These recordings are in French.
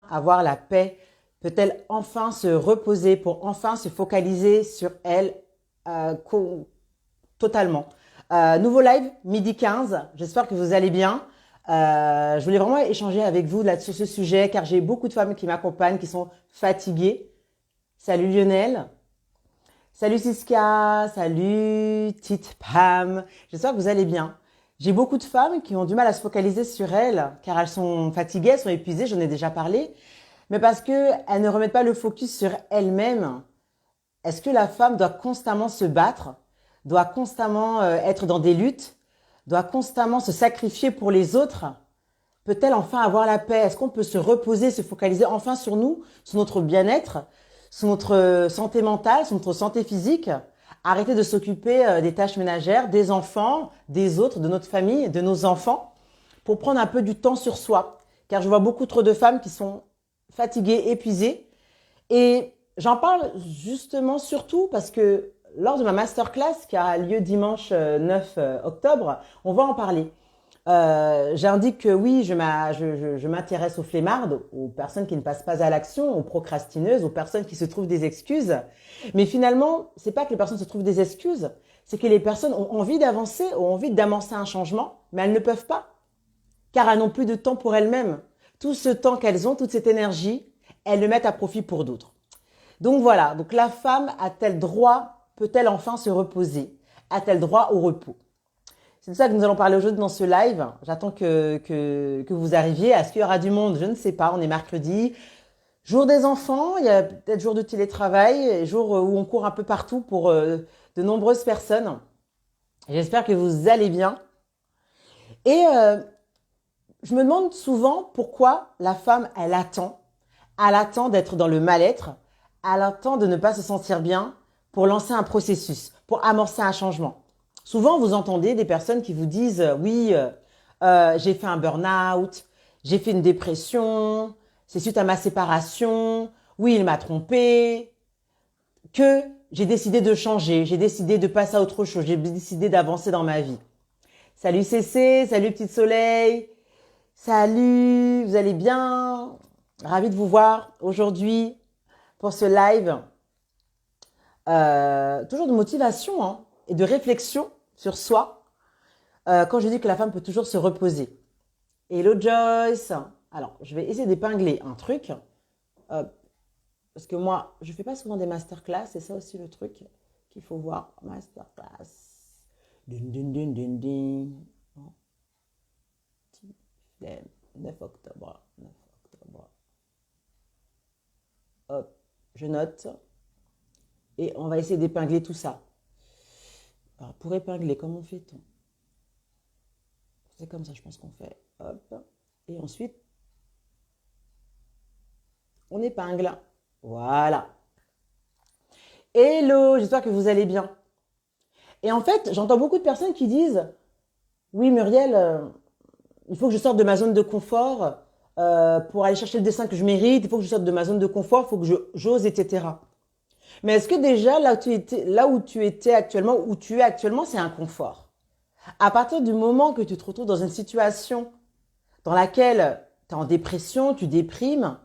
avoir la paix? Peut-elle enfin se reposer pour enfin se focaliser sur elle totalement? Nouveau live, midi 15. J'espère que vous allez bien. Je voulais vraiment échanger avec vous là sur ce sujet car j'ai beaucoup de femmes qui m'accompagnent, qui sont fatiguées. Salut Lionel. Salut Siska. Salut Tite Pam. J'espère que vous allez bien. J'ai beaucoup de femmes qui ont du mal à se focaliser sur elles car elles sont fatiguées, elles sont épuisées, j'en ai déjà parlé, mais parce qu'elles ne remettent pas le focus sur elles-mêmes. Est-ce que la femme doit constamment se battre, doit constamment être dans des luttes, doit constamment se sacrifier pour les autres? Peut-elle enfin avoir la paix? Est-ce qu'on peut se reposer, se focaliser enfin sur nous, sur notre bien-être, sur notre santé mentale, sur notre santé physique? Arrêter de s'occuper des tâches ménagères, des enfants, des autres, de notre famille, de nos enfants, pour prendre un peu du temps sur soi. Car je vois beaucoup trop de femmes qui sont fatiguées, épuisées. Et j'en parle justement surtout parce que lors de ma masterclass qui a lieu dimanche 9 octobre, on va en parler. J'indique que oui, je m'intéresse aux flemmardes, aux personnes qui ne passent pas à l'action, aux procrastineuses, aux personnes qui se trouvent des excuses. Mais finalement, c'est pas que les personnes se trouvent des excuses, c'est que les personnes ont envie d'avancer, ont envie d'amorcer un changement, mais elles ne peuvent pas, car elles n'ont plus de temps pour elles-mêmes. Tout ce temps qu'elles ont, toute cette énergie, elles le mettent à profit pour d'autres. Donc voilà, donc la femme a-t-elle droit, peut-elle enfin se reposer? A-t-elle droit au repos? C'est de ça que nous allons parler aujourd'hui dans ce live. J'attends que vous arriviez. Est-ce qu'il y aura du monde? Je ne sais pas. On est mercredi. Jour des enfants. Il y a peut-être jour de télétravail. Jour où on court un peu partout pour de nombreuses personnes. J'espère que vous allez bien. Et je me demande souvent pourquoi la femme, elle attend. Elle attend d'être dans le mal-être. Elle attend de ne pas se sentir bien pour lancer un processus, pour amorcer un changement. Souvent, vous entendez des personnes qui vous disent oui, j'ai fait un burn-out, j'ai fait une dépression, c'est suite à ma séparation, oui, il m'a trompé, que j'ai décidé de changer, j'ai décidé de passer à autre chose, j'ai décidé d'avancer dans ma vie. Salut Cécé, salut Petite Soleil, salut, vous allez bien? Ravi de vous voir aujourd'hui pour ce live. Toujours de motivation hein, et de réflexion sur soi quand je dis que la femme peut toujours se reposer. Hello Joyce. Alors, je vais essayer d'épingler un truc parce que moi, je fais pas souvent des masterclass. C'est ça aussi le truc qu'il faut voir. Masterclass. Ding, ding, ding, ding, ding. 9 octobre. 9 octobre. Hop, je note. Et on va essayer d'épingler tout ça. Alors, pour épingler, comment fait-on? C'est comme ça, je pense qu'on fait. Hop. Et ensuite, on épingle. Voilà. Hello, j'espère que vous allez bien. Et en fait, j'entends beaucoup de personnes qui disent, oui Muriel, il faut que je sorte de ma zone de confort pour aller chercher le dessin que je mérite, il faut que je sorte de ma zone de confort, il faut que j'ose, etc. Mais est-ce que déjà, là où tu étais actuellement, où tu es actuellement, c'est un confort? À partir du moment que tu te retrouves dans une situation dans laquelle tu es en dépression, tu déprimes,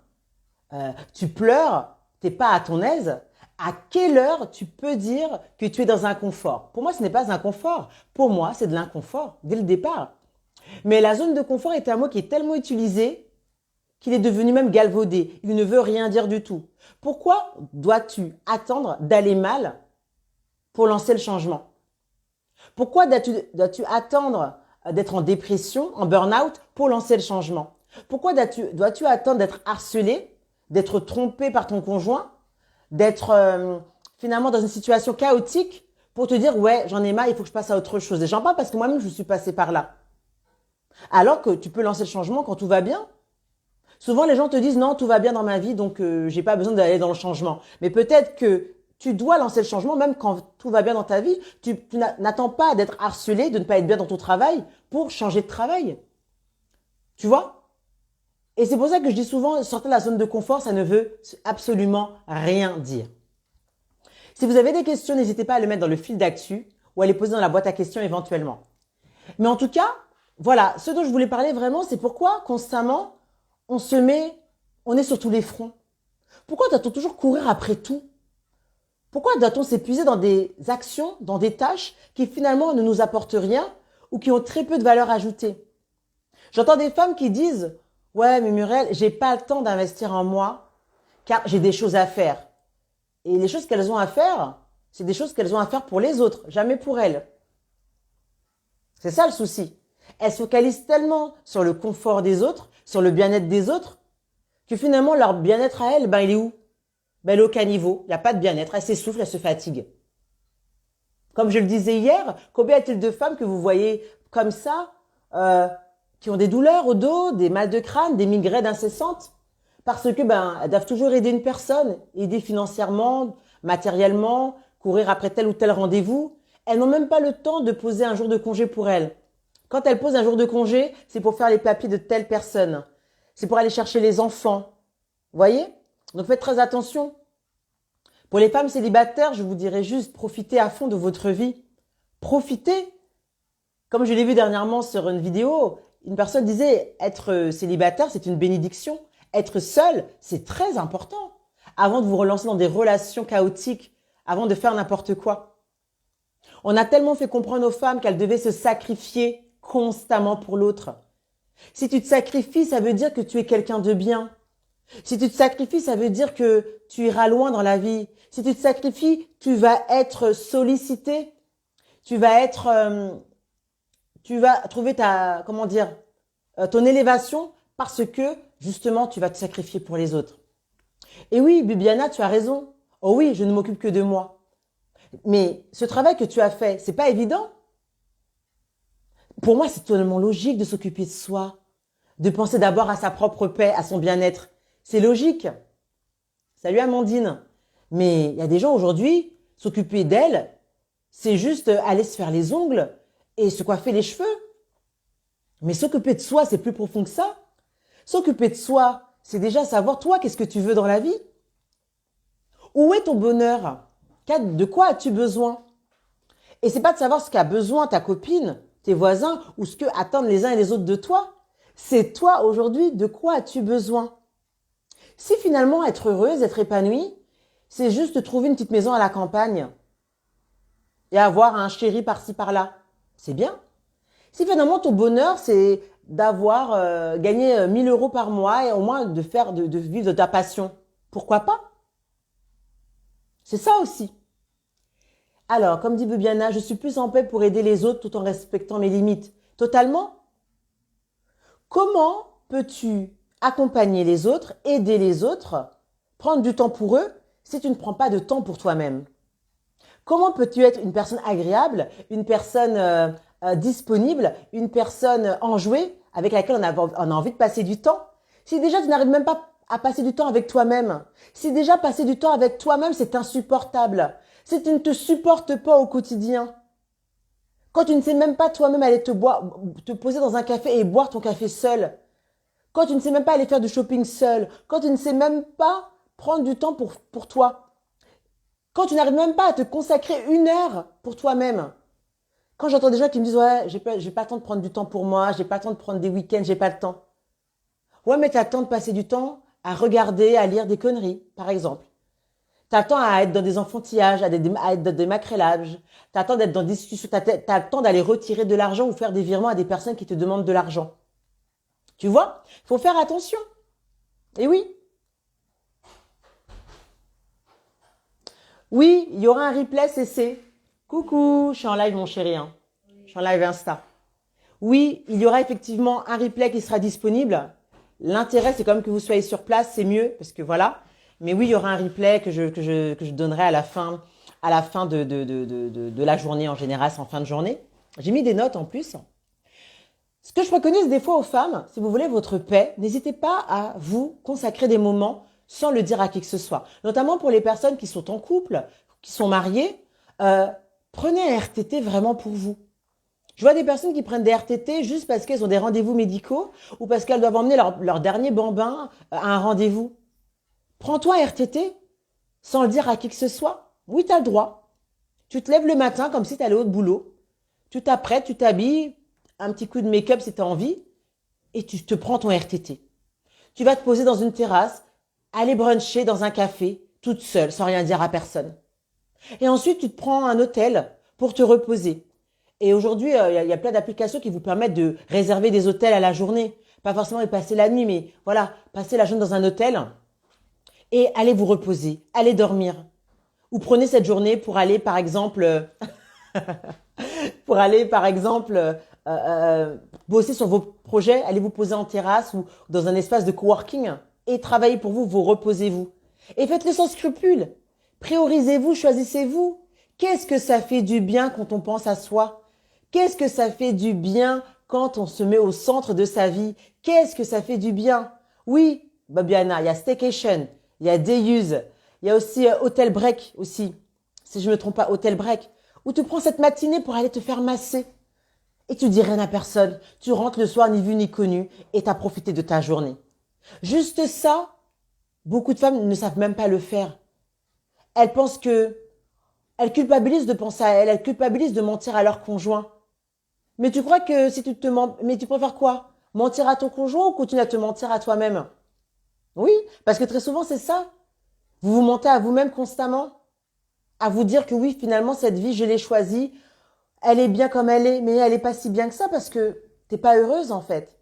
tu pleures, tu n'es pas à ton aise, à quelle heure tu peux dire que tu es dans un confort? Pour moi, ce n'est pas un confort. Pour moi, c'est de l'inconfort dès le départ. Mais la zone de confort est un mot qui est tellement utilisé qu'il est devenu même galvaudé. Il ne veut rien dire du tout. Pourquoi dois-tu attendre d'aller mal pour lancer le changement? Pourquoi dois-tu attendre d'être en dépression, en burn-out pour lancer le changement? Pourquoi dois-tu attendre d'être harcelé, d'être trompé par ton conjoint, d'être finalement dans une situation chaotique pour te dire ouais, j'en ai marre, il faut que je passe à autre chose? Et j'en parle parce que moi-même, je suis passée par là. Alors que tu peux lancer le changement quand tout va bien. Souvent, les gens te disent non, tout va bien dans ma vie, donc j'ai pas besoin d'aller dans le changement. Mais peut-être que tu dois lancer le changement même quand tout va bien dans ta vie. Tu n'attends pas d'être harcelé, de ne pas être bien dans ton travail pour changer de travail. Tu vois? Et c'est pour ça que je dis souvent, sortir de la zone de confort, ça ne veut absolument rien dire. Si vous avez des questions, n'hésitez pas à le mettre dans le fil d'actu ou à les poser dans la boîte à questions éventuellement. Mais en tout cas, voilà, ce dont je voulais parler vraiment, c'est pourquoi constamment on se met on est sur tous les fronts. Pourquoi doit-on toujours courir après tout? Pourquoi doit-on s'épuiser dans des actions, dans des tâches qui finalement ne nous apportent rien ou qui ont très peu de valeur ajoutée? J'entends des femmes qui disent « Ouais, mais Muriel, j'ai pas le temps d'investir en moi car j'ai des choses à faire. » Et les choses qu'elles ont à faire, c'est des choses qu'elles ont à faire pour les autres, jamais pour elles. C'est ça le souci. Elles se focalisent tellement sur le confort des autres, sur le bien-être des autres, que finalement leur bien-être à elles, ben il est où? Ben il est au caniveau, il n'y a pas de bien-être, elles s'essoufflent, elles se fatiguent. Comme je le disais hier, combien y a-t-il de femmes que vous voyez comme ça, qui ont des douleurs au dos, des mal de crâne, des migraines incessantes, parce que ben elles doivent toujours aider une personne, aider financièrement, matériellement, courir après tel ou tel rendez-vous. Elles n'ont même pas le temps de poser un jour de congé pour elles. Quand elles posent un jour de congé, c'est pour faire les papiers de telle personne. C'est pour aller chercher les enfants. Vous voyez? Donc faites très attention. Pour les femmes célibataires, je vous dirais juste profitez à fond de votre vie. Profitez. Comme je l'ai vu dernièrement sur une vidéo, une personne disait être célibataire, c'est une bénédiction. Être seul, c'est très important. Avant de vous relancer dans des relations chaotiques, avant de faire n'importe quoi. On a tellement fait comprendre aux femmes qu'elles devaient se sacrifier constamment pour l'autre. Si tu te sacrifies, ça veut dire que tu es quelqu'un de bien. Si tu te sacrifies, ça veut dire que tu iras loin dans la vie. Si tu te sacrifies, tu vas être sollicité. Tu vas trouver ton élévation parce que, justement, tu vas te sacrifier pour les autres. Et oui, Bibiana, tu as raison. Oh oui, je ne m'occupe que de moi. Mais ce travail que tu as fait, c'est pas évident. Pour moi, c'est totalement logique de s'occuper de soi, de penser d'abord à sa propre paix, à son bien-être. C'est logique. Salut Amandine. Mais il y a des gens aujourd'hui, s'occuper d'elle, c'est juste aller se faire les ongles et se coiffer les cheveux. Mais s'occuper de soi, c'est plus profond que ça. S'occuper de soi, c'est déjà savoir, toi, qu'est-ce que tu veux dans la vie? Où est ton bonheur? De quoi as-tu besoin? Et c'est pas de savoir ce qu'a besoin ta copine, tes voisins, ou ce que attendent les uns et les autres de toi. C'est toi, aujourd'hui, de quoi as-tu besoin? Si finalement, être heureuse, être épanouie, c'est juste trouver une petite maison à la campagne et avoir un chéri par-ci, par-là, c'est bien. Si finalement, ton bonheur, c'est d'avoir gagné 1 000 € par mois et au moins de vivre de ta passion, pourquoi pas? C'est ça aussi. Alors, comme dit Bibiana, je suis plus en paix pour aider les autres tout en respectant mes limites. Totalement. Comment peux-tu accompagner les autres, aider les autres, prendre du temps pour eux si tu ne prends pas de temps pour toi-même? Comment peux-tu être une personne agréable, une personne disponible, une personne enjouée avec laquelle on a envie de passer du temps si déjà tu n'arrives même pas à passer du temps avec toi-même? Si déjà passer du temps avec toi-même, c'est insupportable. Si tu ne te supportes pas au quotidien, quand tu ne sais même pas toi-même aller te poser dans un café et boire ton café seul, quand tu ne sais même pas aller faire du shopping seul, quand tu ne sais même pas prendre du temps pour toi, quand tu n'arrives même pas à te consacrer 1 heure pour toi-même. Quand j'entends des gens qui me disent « Ouais, j'ai pas le temps de prendre du temps pour moi, j'ai pas le temps de prendre des week-ends, j'ai pas le temps. » Ouais, mais tu as le temps de passer du temps à regarder, à lire des conneries, par exemple. Tu as le temps à être dans des enfantillages, à être dans des macrélages. Tu as le temps d'être dans des discussions. Tu as le temps d'aller retirer de l'argent ou faire des virements à des personnes qui te demandent de l'argent. Tu vois? Il faut faire attention. Et oui. Oui, il y aura un replay CC. Coucou, je suis en live mon chéri. Hein. Je suis en live Insta. Oui, il y aura effectivement un replay qui sera disponible. L'intérêt, c'est quand même que vous soyez sur place, c'est mieux, parce que voilà. Mais oui, il y aura un replay que je donnerai à la fin de la journée en général, c'est en fin de journée. J'ai mis des notes en plus. Ce que je préconise des fois aux femmes, si vous voulez votre paix, n'hésitez pas à vous consacrer des moments sans le dire à qui que ce soit. Notamment pour les personnes qui sont en couple, qui sont mariées, prenez un RTT vraiment pour vous. Je vois des personnes qui prennent des RTT juste parce qu'elles ont des rendez-vous médicaux ou parce qu'elles doivent emmener leur dernier bambin à un rendez-vous. Prends-toi un RTT sans le dire à qui que ce soit. Oui, tu as le droit. Tu te lèves le matin comme si tu allais au boulot. Tu t'apprêtes, tu t'habilles, un petit coup de make-up si tu as envie et tu te prends ton RTT. Tu vas te poser dans une terrasse, aller bruncher dans un café, toute seule, sans rien dire à personne. Et ensuite, tu te prends un hôtel pour te reposer. Et aujourd'hui, il y a plein d'applications qui vous permettent de réserver des hôtels à la journée. Pas forcément y passer la nuit, mais voilà, passer la journée dans un hôtel et allez vous reposer, allez dormir. Ou prenez cette journée pour aller, par exemple, bosser sur vos projets, allez vous poser en terrasse ou dans un espace de coworking et travaillez pour vous, vous reposez-vous. Et faites-le sans scrupule. Priorisez-vous, choisissez-vous. Qu'est-ce que ça fait du bien quand on pense à soi? Qu'est-ce que ça fait du bien quand on se met au centre de sa vie? Qu'est-ce que ça fait du bien? Oui, Babiana, il y a staycation, il y a day use, il y a aussi hotel break aussi, si je ne me trompe pas, hotel break, où tu prends cette matinée pour aller te faire masser. Et tu dis rien à personne. Tu rentres le soir ni vu ni connu et tu as profité de ta journée. Juste ça, beaucoup de femmes ne savent même pas le faire. Elles culpabilisent de penser à elles, elles culpabilisent de mentir à leur conjoint. Mais tu crois que si tu te mens, mais tu préfères quoi? Mentir à ton conjoint ou continuer à te mentir à toi-même? Oui, parce que très souvent c'est ça. Vous vous mentez à vous-même constamment. À vous dire que oui, finalement, cette vie, je l'ai choisie. Elle est bien comme elle est, mais elle est pas si bien que ça parce que t'es pas heureuse en fait.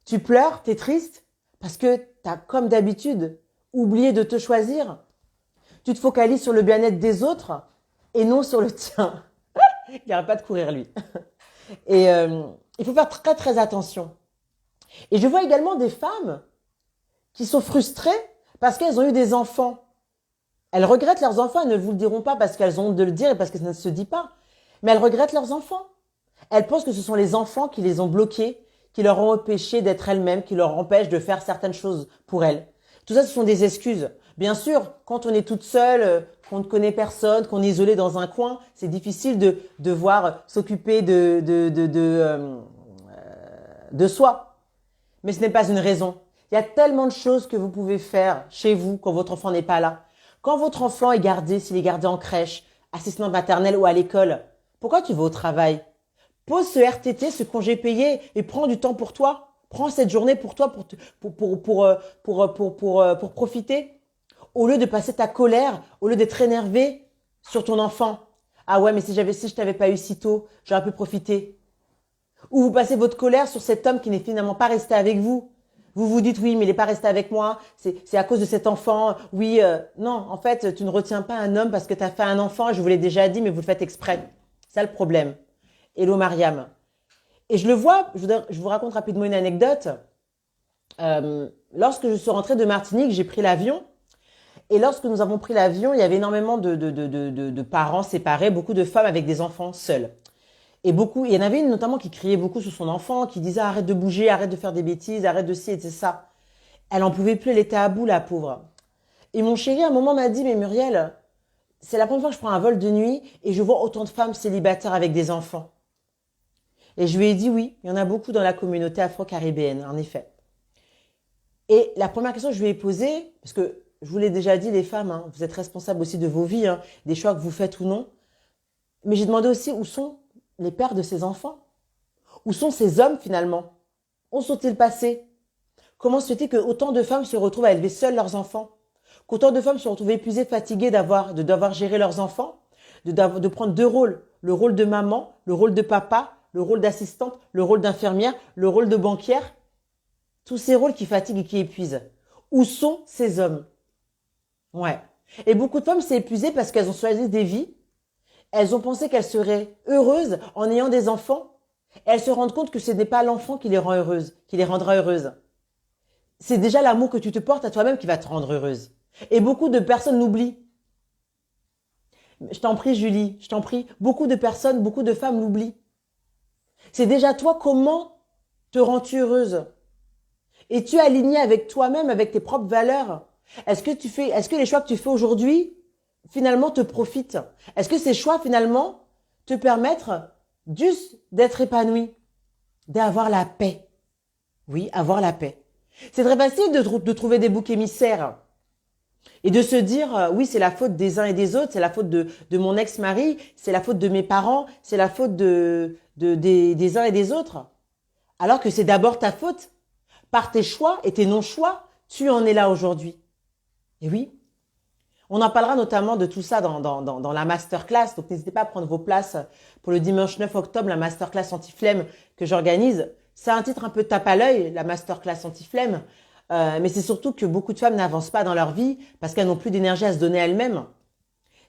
Tu pleures, t'es triste parce que t'as, comme d'habitude, oublié de te choisir. Tu te focalises sur le bien-être des autres et non sur le tien. Il n'arrête pas de courir lui. Et il faut faire très très attention. Et je vois également des femmes qui sont frustrées parce qu'elles ont eu des enfants. Elles regrettent leurs enfants, elles ne vous le diront pas parce qu'elles ont honte de le dire et parce que ça ne se dit pas. Mais elles regrettent leurs enfants. Elles pensent que ce sont les enfants qui les ont bloquées, qui leur ont empêché d'être elles-mêmes, qui leur empêchent de faire certaines choses pour elles. Tout ça, ce sont des excuses. Bien sûr, quand on est toute seule, qu'on ne connaît personne, qu'on est isolé dans un coin, c'est difficile de devoir s'occuper de soi. Mais ce n'est pas une raison. Il y a tellement de choses que vous pouvez faire chez vous quand votre enfant n'est pas là. Quand votre enfant est gardé, s'il est gardé en crèche, assistante maternelle ou à l'école, pourquoi tu vas au travail? Pose ce RTT, ce congé payé et prends du temps pour toi. Prends cette journée pour toi pour profiter. Au lieu de passer ta colère, au lieu d'être énervé sur ton enfant. Ah ouais, mais si je t'avais pas eu si tôt, j'aurais pu profiter. Ou vous passez votre colère sur cet homme qui n'est finalement pas resté avec vous. Vous vous dites oui, mais il n'est pas resté avec moi, c'est à cause de cet enfant. Oui, non, en fait, tu ne retiens pas un homme parce que tu as fait un enfant, je vous l'ai déjà dit, mais vous le faites exprès. C'est ça le problème. Hello Mariam. Et je le vois, je vous raconte rapidement une anecdote. Lorsque je suis rentrée de Martinique, j'ai pris l'avion. Et lorsque nous avons pris l'avion, il y avait énormément de parents séparés, beaucoup de femmes avec des enfants seuls. Et il y en avait une notamment qui criait beaucoup sur son enfant, qui disait arrête de bouger, arrête de faire des bêtises, arrête de ci et de ça. Elle en pouvait plus, elle était à bout la pauvre. Et mon chéri à un moment m'a dit mais Muriel, c'est la première fois que je prends un vol de nuit et je vois autant de femmes célibataires avec des enfants. Et je lui ai dit oui, il y en a beaucoup dans la communauté afro-caribéenne, en effet. Et la première question que je lui ai posée, parce que je vous l'ai déjà dit, les femmes, hein, vous êtes responsables aussi de vos vies, hein, des choix que vous faites ou non. Mais j'ai demandé aussi où sont les pères de ces enfants? Où sont ces hommes finalement? Où sont-ils passés? Comment se fait-il que autant de femmes se retrouvent à élever seules leurs enfants? Qu'autant de femmes se retrouvent épuisées, fatiguées de devoir gérer leurs enfants? De prendre deux rôles, le rôle de maman, le rôle de papa, le rôle d'assistante, le rôle d'infirmière, le rôle de banquière? Tous ces rôles qui fatiguent et qui épuisent. Où sont ces hommes? Ouais. Et beaucoup de femmes s'est épuisées parce qu'elles ont choisi des vies. Elles ont pensé qu'elles seraient heureuses en ayant des enfants. Et elles se rendent compte que ce n'est pas l'enfant qui les rend heureuses, qui les rendra heureuses. C'est déjà l'amour que tu te portes à toi-même qui va te rendre heureuse. Et beaucoup de personnes l'oublient. Je t'en prie, Julie, je t'en prie. Beaucoup de personnes, beaucoup de femmes l'oublient. C'est déjà toi, comment te rends-tu heureuse? Es-tu aligné avec toi-même, avec tes propres valeurs? Est-ce que les choix que tu fais aujourd'hui, finalement, te profitent? Est-ce que ces choix, finalement, te permettent juste d'être épanoui, d'avoir la paix? Oui, avoir la paix. C'est très facile de trouver des boucs émissaires et de se dire, oui, c'est la faute des uns et des autres, c'est la faute de mon ex-mari, c'est la faute de mes parents, c'est la faute des uns et des autres. Alors que c'est d'abord ta faute. Par tes choix et tes non-choix, tu en es là aujourd'hui. Et oui, on en parlera notamment de tout ça dans la masterclass. Donc, n'hésitez pas à prendre vos places pour le dimanche 9 octobre, la masterclass anti-flemme que j'organise. C'est un titre un peu tape à l'œil, la masterclass anti-flemme. Mais c'est surtout que beaucoup de femmes n'avancent pas dans leur vie parce qu'elles n'ont plus d'énergie à se donner elles-mêmes.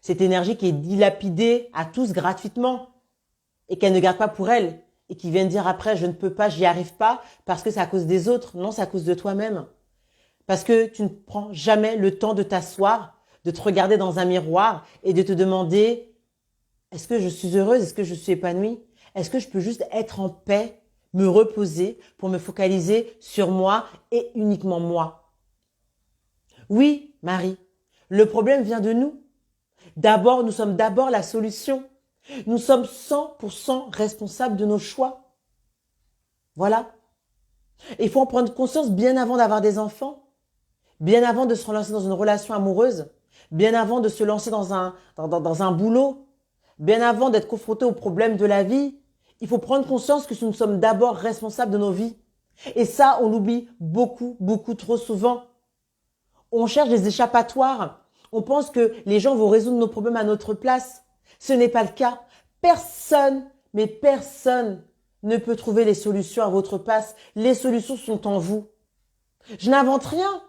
Cette énergie qui est dilapidée à tous gratuitement et qu'elles ne gardent pas pour elles et qui viennent dire après, je ne peux pas, j'y arrive pas parce que c'est à cause des autres. Non, c'est à cause de toi-même. Parce que tu ne prends jamais le temps de t'asseoir, de te regarder dans un miroir et de te demander, est-ce que je suis heureuse? Est-ce que je suis épanouie? Est-ce que je peux juste être en paix, me reposer pour me focaliser sur moi et uniquement moi? Oui, Marie, le problème vient de nous. D'abord, nous sommes d'abord la solution. Nous sommes 100% responsables de nos choix. Voilà. Il faut en prendre conscience bien avant d'avoir des enfants, bien avant de se relancer dans une relation amoureuse, bien avant de se lancer dans un boulot, bien avant d'être confronté aux problèmes de la vie. Il faut prendre conscience que nous sommes d'abord responsables de nos vies. Et ça, on l'oublie beaucoup, beaucoup trop souvent. On cherche des échappatoires. On pense que les gens vont résoudre nos problèmes à notre place. Ce n'est pas le cas. Personne, mais personne ne peut trouver les solutions à votre place. Les solutions sont en vous. Je n'invente rien.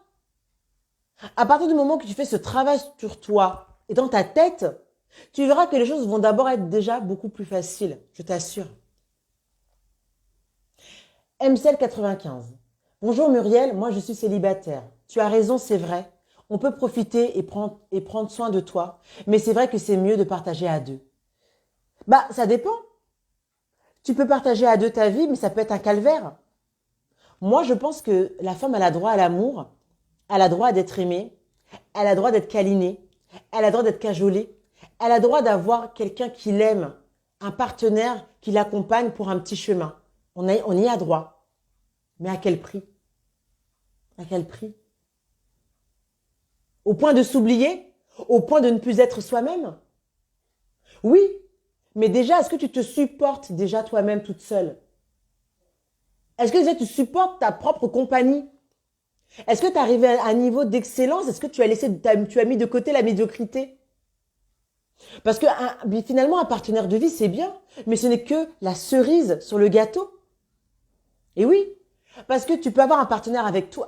À partir du moment que tu fais ce travail sur toi et dans ta tête, tu verras que les choses vont d'abord être déjà beaucoup plus faciles. Je t'assure. MCL95. Bonjour Muriel, moi je suis célibataire. Tu as raison, c'est vrai. On peut profiter et prendre soin de toi. Mais c'est vrai que c'est mieux de partager à deux. Bah, ça dépend. Tu peux partager à deux ta vie, mais ça peut être un calvaire. Moi, je pense que la femme, elle a droit à l'amour. Elle a droit d'être aimée. Elle a droit d'être câlinée. Elle a droit d'être cajolée. Elle a droit d'avoir quelqu'un qui l'aime. Un partenaire qui l'accompagne pour un petit chemin. On y a droit. Mais à quel prix? À quel prix? Au point de s'oublier? Au point de ne plus être soi-même? Oui, mais déjà, est-ce que tu te supportes déjà toi-même toute seule? Est-ce que déjà tu supportes ta propre compagnie? Est-ce que tu es arrivé à un niveau d'excellence? Est-ce que tu as mis de côté la médiocrité? Parce que finalement, un partenaire de vie, c'est bien, mais ce n'est que la cerise sur le gâteau. Et oui, parce que tu peux avoir un partenaire avec toi,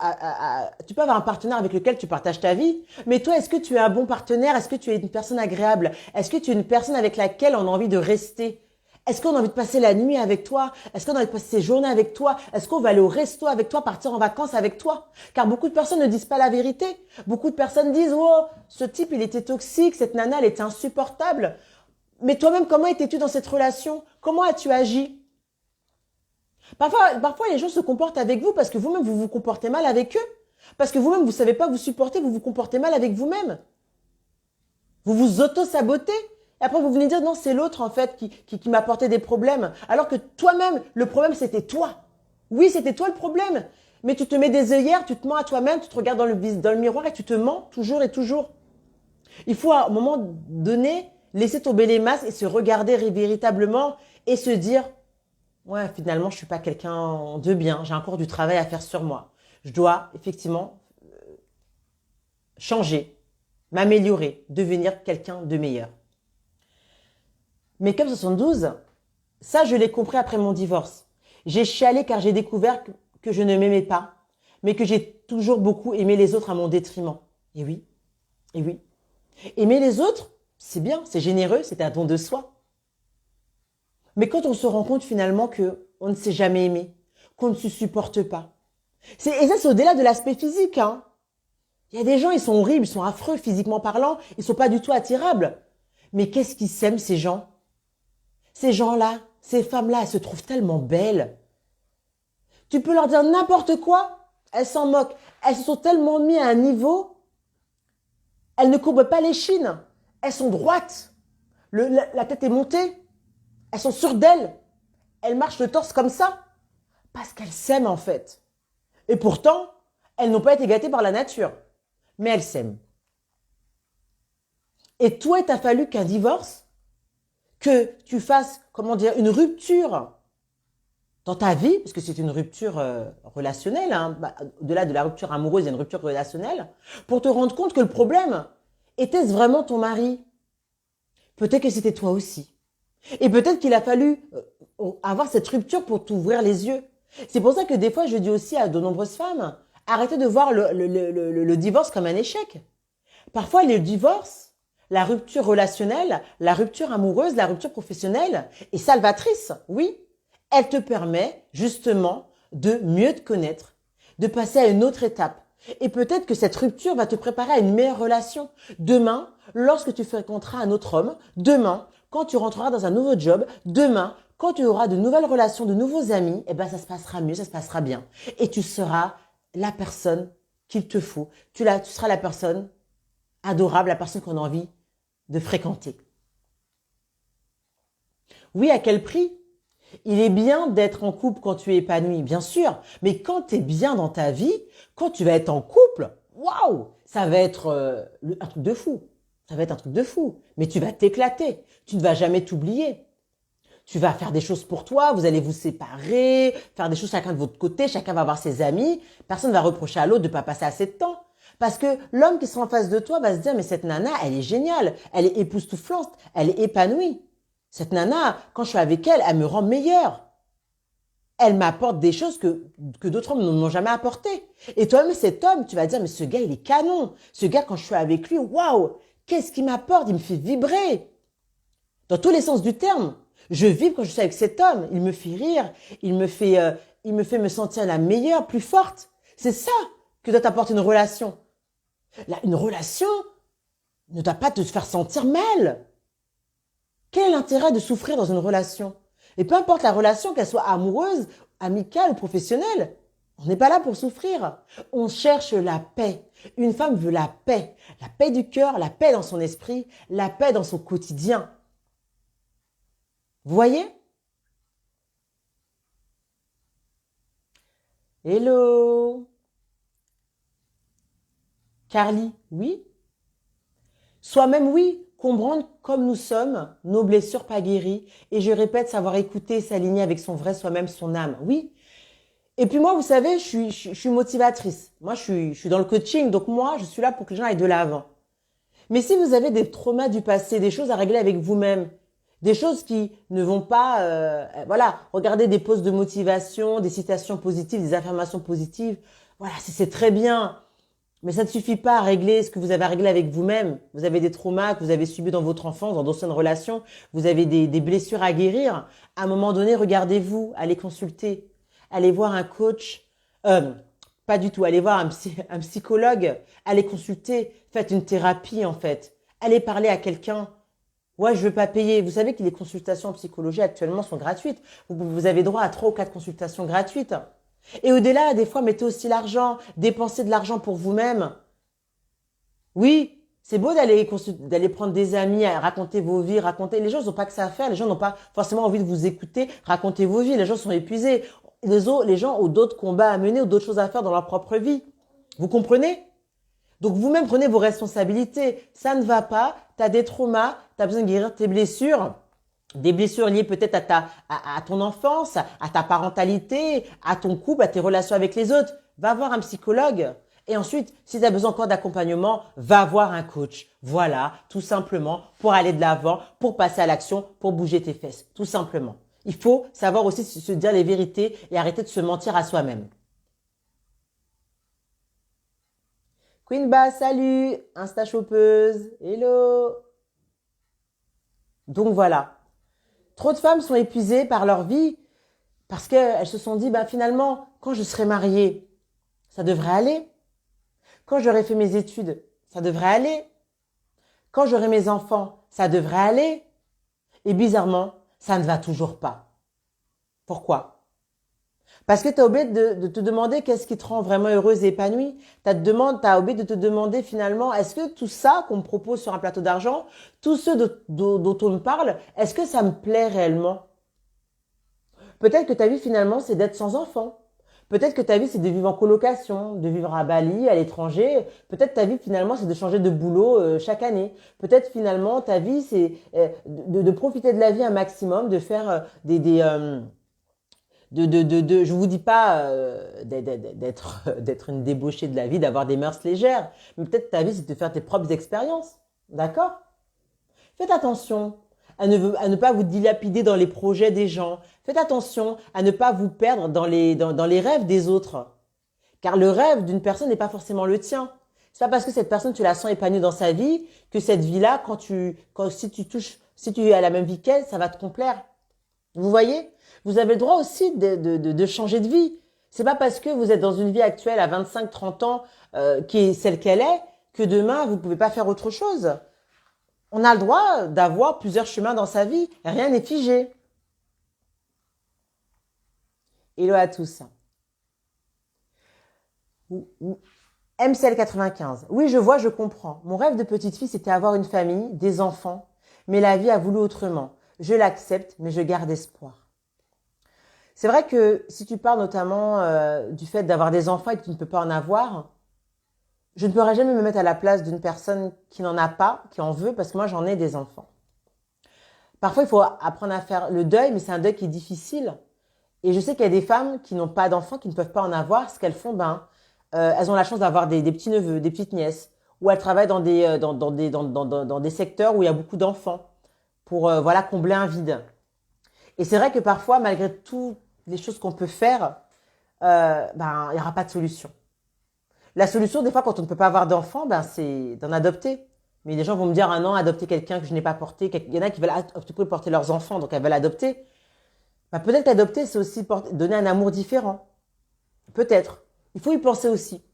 tu peux avoir un partenaire avec lequel tu partages ta vie, mais toi, est-ce que tu es un bon partenaire? Est-ce que tu es une personne agréable? Est-ce que tu es une personne avec laquelle on a envie de rester? Est-ce qu'on a envie de passer la nuit avec toi? Est-ce qu'on a envie de passer ses journées avec toi? Est-ce qu'on va aller au resto avec toi, partir en vacances avec toi? Car beaucoup de personnes ne disent pas la vérité. Beaucoup de personnes disent, oh, ce type, il était toxique, cette nana, elle était insupportable. Mais toi-même, comment étais-tu dans cette relation? Comment as-tu agi? Parfois, les gens se comportent avec vous parce que vous-même, vous vous comportez mal avec eux. Parce que vous-même, vous ne savez pas vous supporter, vous vous comportez mal avec vous-même. Vous vous auto-sabotez. Et après, vous venez dire, non, c'est l'autre, en fait, qui m'a apporté des problèmes. Alors que toi-même, le problème, c'était toi. Oui, c'était toi le problème. Mais tu te mets des œillères, tu te mens à toi-même, tu te regardes dans le miroir et tu te mens toujours et toujours. Il faut, à un moment donné, laisser tomber les masques et se regarder véritablement et se dire, ouais, finalement, je suis pas quelqu'un de bien. J'ai encore du travail à faire sur moi. Je dois effectivement changer, m'améliorer, devenir quelqu'un de meilleur. Mais comme 72, ça, je l'ai compris après mon divorce. J'ai chialé car j'ai découvert que je ne m'aimais pas, mais que j'ai toujours beaucoup aimé les autres à mon détriment. Et oui, et oui. Aimer les autres, c'est bien, c'est généreux, c'est un don de soi. Mais quand on se rend compte finalement que on ne s'est jamais aimé, qu'on ne se supporte pas. Et ça, c'est au-delà de l'aspect physique, hein. Il y a des gens, ils sont horribles, ils sont affreux physiquement parlant, ils sont pas du tout attirables. Mais qu'est-ce qu'ils s'aiment, ces gens? Ces gens-là, ces femmes-là, elles se trouvent tellement belles. Tu peux leur dire n'importe quoi, elles s'en moquent. Elles se sont tellement mis à un niveau, elles ne courbent pas les chines. Elles sont droites. La tête est montée. Elles sont sûres d'elles. Elles marchent le torse comme ça. Parce qu'elles s'aiment en fait. Et pourtant, elles n'ont pas été gâtées par la nature. Mais elles s'aiment. Et toi, il t'a fallu qu'un divorce, que tu fasses, comment dire, une rupture dans ta vie, parce que c'est une rupture relationnelle, hein, au-delà de la rupture amoureuse, il y a une rupture relationnelle, pour te rendre compte que le problème, était-ce vraiment ton mari? Peut-être que c'était toi aussi. Et peut-être qu'il a fallu avoir cette rupture pour t'ouvrir les yeux. C'est pour ça que des fois, je dis aussi à de nombreuses femmes, arrêtez de voir le divorce comme un échec. Parfois, le divorce, la rupture relationnelle, la rupture amoureuse, la rupture professionnelle est salvatrice, oui. Elle te permet justement de mieux te connaître, de passer à une autre étape. Et peut-être que cette rupture va te préparer à une meilleure relation. Demain, lorsque tu fréquenteras un autre homme, demain, quand tu rentreras dans un nouveau job, demain, quand tu auras de nouvelles relations, de nouveaux amis, eh ben ça se passera mieux, ça se passera bien. Et tu seras la personne qu'il te faut. Tu seras la personne adorable, la personne qu'on a envie de fréquenter. Oui, à quel prix? Il est bien d'être en couple quand tu es épanoui, bien sûr. Mais quand tu es bien dans ta vie, quand tu vas être en couple, waouh, ça va être un truc de fou. Ça va être un truc de fou. Mais tu vas t'éclater. Tu ne vas jamais t'oublier. Tu vas faire des choses pour toi, vous allez vous séparer, faire des choses chacun de votre côté, chacun va avoir ses amis. Personne ne va reprocher à l'autre de ne pas passer assez de temps. Parce que l'homme qui sera en face de toi va se dire, mais cette nana, elle est géniale, elle est époustouflante, elle est épanouie. Cette nana, quand je suis avec elle, elle me rend meilleure. Elle m'apporte des choses que d'autres hommes ne m'ont jamais apporté. Et toi-même, cet homme, tu vas dire, mais ce gars, il est canon. Ce gars, quand je suis avec lui, waouh, qu'est-ce qu'il m'apporte? Il me fait vibrer. Dans tous les sens du terme. Je vibre quand je suis avec cet homme. Il me fait rire. Il me fait me sentir la meilleure, plus forte. C'est ça que doit t'apporter une relation. Une relation ne doit pas te faire sentir mal. Quel est l'intérêt de souffrir dans une relation? Et peu importe la relation, qu'elle soit amoureuse, amicale ou professionnelle, on n'est pas là pour souffrir. On cherche la paix. Une femme veut la paix du cœur, la paix dans son esprit, la paix dans son quotidien. Vous voyez? Hello. Carly, oui? Soi-même, oui. Comprendre comme nous sommes, nos blessures pas guéries. Et je répète, savoir écouter, s'aligner avec son vrai soi-même, son âme. Oui. Et puis moi, vous savez, je suis motivatrice. Moi, je suis dans le coaching. Donc moi, je suis là pour que les gens aillent de l'avant. Mais si vous avez des traumas du passé, des choses à régler avec vous-même, des choses qui ne vont pas, voilà, regardez des posts de motivation, des citations positives, des affirmations positives. Voilà, c'est très bien. Mais ça ne suffit pas à régler ce que vous avez à régler avec vous-même. Vous avez des traumas que vous avez subis dans votre enfance, dans d'anciennes relations. Vous avez des blessures à guérir. À un moment donné, regardez-vous, allez consulter. Allez voir un coach. Pas du tout. Allez voir un psychologue. Allez consulter. Faites une thérapie, en fait. Allez parler à quelqu'un. Ouais, je veux pas payer. Vous savez que les consultations en psychologie actuellement sont gratuites. Vous avez droit à 3 ou 4 consultations gratuites. Et au-delà, des fois, mettez aussi l'argent, dépensez de l'argent pour vous-même. Oui, c'est beau d'aller prendre des amis, à raconter vos vies, raconter. Les gens n'ont pas que ça à faire, les gens n'ont pas forcément envie de vous écouter, raconter vos vies. Les gens sont épuisés. Les gens ont d'autres combats à mener ou d'autres choses à faire dans leur propre vie. Vous comprenez? Donc vous-même prenez vos responsabilités. Ça ne va pas, tu as des traumas, tu as besoin de guérir tes blessures. Des blessures liées peut-être à ton enfance, à ta parentalité, à ton couple, à tes relations avec les autres. Va voir un psychologue. Et ensuite, si tu as besoin encore d'accompagnement, va voir un coach. Voilà, tout simplement, pour aller de l'avant, pour passer à l'action, pour bouger tes fesses. Tout simplement. Il faut savoir aussi se dire les vérités et arrêter de se mentir à soi-même. Queen Bass, salut. Insta chopeuse. Hello. Donc voilà. Trop de femmes sont épuisées par leur vie parce qu'elles se sont dit, bah, finalement, quand je serai mariée, ça devrait aller. Quand j'aurai fait mes études, ça devrait aller. Quand j'aurai mes enfants, ça devrait aller. Et bizarrement, ça ne va toujours pas. Pourquoi? Parce que tu as oublié de te demander qu'est-ce qui te rend vraiment heureuse et épanouie. T'as oublié de te demander finalement, est-ce que tout ça qu'on me propose sur un plateau d'argent, tout ce dont on me parle, est-ce que ça me plaît réellement? Peut-être que ta vie finalement, c'est d'être sans enfant. Peut-être que ta vie, c'est de vivre en colocation, de vivre à Bali, à l'étranger. Peut-être ta vie finalement, c'est de changer de boulot chaque année. Peut-être finalement, ta vie, c'est de profiter de la vie un maximum, de faire Je vous dis pas d'être une débauchée de la vie, d'avoir des mœurs légères, mais peut-être ta vie, c'est de faire tes propres expériences. D'accord? Faites attention à ne pas vous dilapider dans les projets des gens. Faites attention à ne pas vous perdre dans les rêves des autres. Car le rêve d'une personne n'est pas forcément le tien. C'est pas parce que cette personne, tu la sens épanouie dans sa vie, que cette vie-là, si tu es à la même vie qu'elle, ça va te complaire. Vous voyez? Vous avez le droit aussi de changer de vie. C'est pas parce que vous êtes dans une vie actuelle à 25, 30 ans, qui est celle qu'elle est, que demain, vous pouvez pas faire autre chose. On a le droit d'avoir plusieurs chemins dans sa vie. Rien n'est figé. Hello à tous. MCL95. Oui, je vois, je comprends. Mon rêve de petite fille, c'était avoir une famille, des enfants. Mais la vie a voulu autrement. Je l'accepte, mais je garde espoir. C'est vrai que si tu parles notamment du fait d'avoir des enfants et que tu ne peux pas en avoir, je ne pourrais jamais me mettre à la place d'une personne qui n'en a pas, qui en veut, parce que moi, j'en ai des enfants. Parfois, il faut apprendre à faire le deuil, mais c'est un deuil qui est difficile. Et je sais qu'il y a des femmes qui n'ont pas d'enfants, qui ne peuvent pas en avoir. Ce qu'elles font, elles ont la chance d'avoir des petits-neveux, des petites-nièces, ou elles travaillent dans des secteurs où il y a beaucoup d'enfants pour voilà combler un vide. Et c'est vrai que parfois, malgré toutes les choses qu'on peut faire, il n'y aura pas de solution. La solution, des fois, quand on ne peut pas avoir d'enfants, c'est d'en adopter. Mais les gens vont me dire, ah non, adopter quelqu'un que je n'ai pas porté. Il y en a qui veulent porter leurs enfants, donc elles veulent adopter. Peut-être qu'adopter, c'est aussi donner un amour différent. Peut-être. Il faut y penser aussi.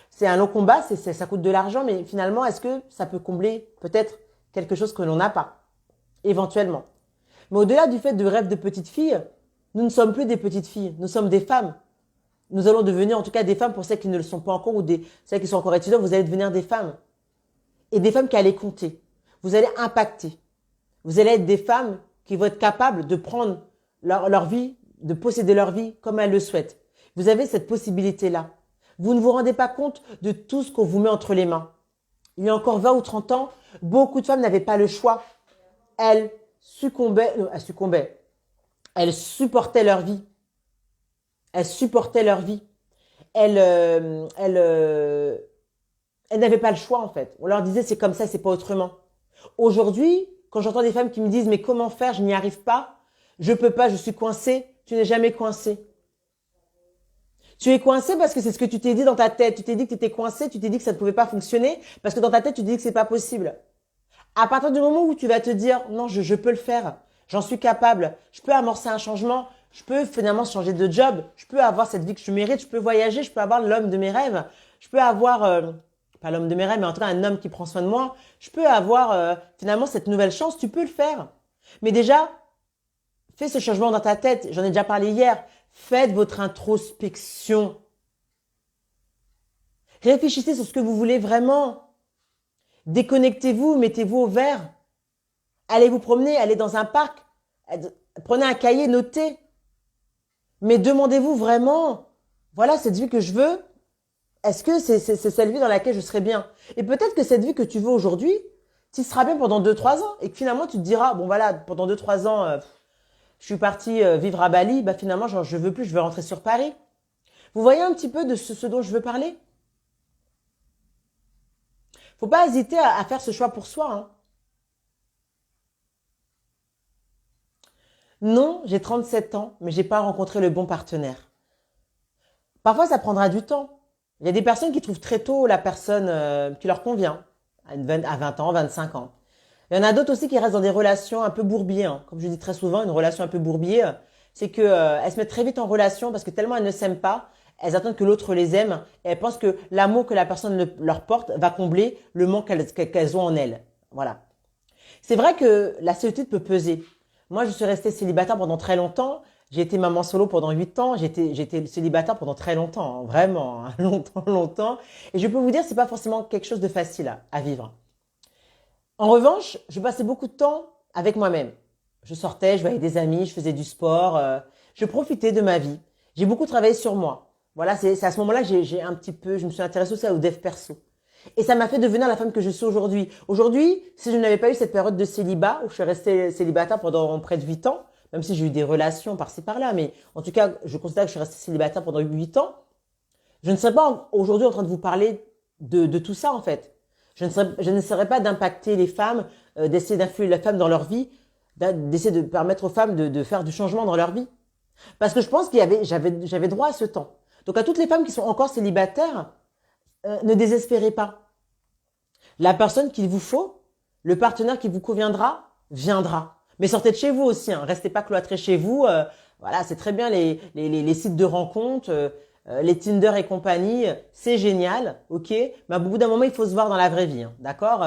C'est un long combat, ça coûte de l'argent, mais finalement, est-ce que ça peut combler peut-être quelque chose que l'on n'a pas? Éventuellement. Mais au-delà du fait de rêve de petite fille, nous ne sommes plus des petites filles, nous sommes des femmes. Nous allons devenir en tout cas des femmes pour celles qui ne le sont pas encore ou celles qui sont encore étudiantes, vous allez devenir des femmes. Et des femmes qui allez compter. Vous allez impacter. Vous allez être des femmes qui vont être capables de prendre leur vie, de posséder leur vie comme elles le souhaitent. Vous avez cette possibilité-là. Vous ne vous rendez pas compte de tout ce qu'on vous met entre les mains. Il y a encore 20 ou 30 ans, beaucoup de femmes n'avaient pas le choix. Elles Elles supportaient leur vie. Elles supportaient leur vie. Elles n'avaient pas le choix en fait. On leur disait c'est comme ça, c'est pas autrement. Aujourd'hui, quand j'entends des femmes qui me disent mais comment faire, je n'y arrive pas, je peux pas, je suis coincée. Tu n'es jamais coincée. Tu es coincé parce que c'est ce que tu t'es dit dans ta tête. Tu t'es dit que tu étais coincé, tu t'es dit que ça ne pouvait pas fonctionner parce que dans ta tête, tu te dis que c'est pas possible. À partir du moment où tu vas te dire non, je peux le faire, j'en suis capable, je peux amorcer un changement, je peux finalement changer de job, je peux avoir cette vie que je mérite, je peux voyager, je peux avoir l'homme de mes rêves, je peux avoir, pas l'homme de mes rêves, mais en tout cas un homme qui prend soin de moi, je peux avoir finalement cette nouvelle chance, tu peux le faire. Mais déjà, fais ce changement dans ta tête, j'en ai déjà parlé hier, faites votre introspection. Réfléchissez sur ce que vous voulez vraiment. Déconnectez-vous, mettez-vous au vert. Allez vous promener, allez dans un parc. Prenez un cahier, notez. Mais demandez-vous vraiment, voilà cette vie que je veux, est-ce que c'est cette vie dans laquelle je serai bien? Et peut-être que cette vie que tu veux aujourd'hui, tu seras bien pendant 2-3 ans. Et que finalement, tu te diras, bon voilà, pendant 2-3 ans, je suis partie vivre à Bali, finalement, genre, je veux plus, je veux rentrer sur Paris. Vous voyez un petit peu de ce dont je veux parler? Faut pas hésiter à faire ce choix pour soi. Hein. Non, j'ai 37 ans, mais j'ai pas rencontré le bon partenaire. Parfois, ça prendra du temps. Il y a des personnes qui trouvent très tôt la personne qui leur convient, à 20 ans, 25 ans. Il y en a d'autres aussi qui restent dans des relations un peu bourbiers. Hein. Comme je dis très souvent, une relation un peu bourbier, c'est que elles se mettent très vite en relation parce que tellement elles ne s'aiment pas, elles attendent que l'autre les aime et elles pensent que l'amour que la personne leur porte va combler le manque qu'elles ont en elles. Voilà. C'est vrai que la solitude peut peser. Moi, je suis restée célibataire pendant très longtemps. J'ai été maman solo pendant 8 ans. J'ai été célibataire pendant très longtemps, hein, vraiment, hein, longtemps, longtemps. Et je peux vous dire, c'est pas forcément quelque chose de facile à vivre. En revanche, je passais beaucoup de temps avec moi-même. Je sortais, je voyais des amis, je faisais du sport, je profitais de ma vie. J'ai beaucoup travaillé sur moi. Voilà, c'est à ce moment-là que je me suis intéressée aussi au dev perso. Et ça m'a fait devenir la femme que je suis aujourd'hui. Aujourd'hui, si je n'avais pas eu cette période de célibat, où je suis restée célibataire pendant près de 8 ans, même si j'ai eu des relations par-ci par-là, mais en tout cas, je considère que je suis restée célibataire pendant 8 ans. Je ne serais pas aujourd'hui en train de vous parler de tout ça, en fait. Je n'essaierai pas d'impacter les femmes, d'essayer d'influer la femme dans leur vie, d'essayer de permettre aux femmes de faire du changement dans leur vie. Parce que je pense j'avais droit à ce temps. Donc à toutes les femmes qui sont encore célibataires, ne désespérez pas. La personne qu'il vous faut, le partenaire qui vous conviendra, viendra. Mais sortez de chez vous aussi, hein. Restez pas cloîtrés chez vous. Voilà, c'est très bien les sites de rencontres, les Tinder et compagnie, c'est génial, ok. Mais au bout d'un moment, il faut se voir dans la vraie vie, hein, d'accord.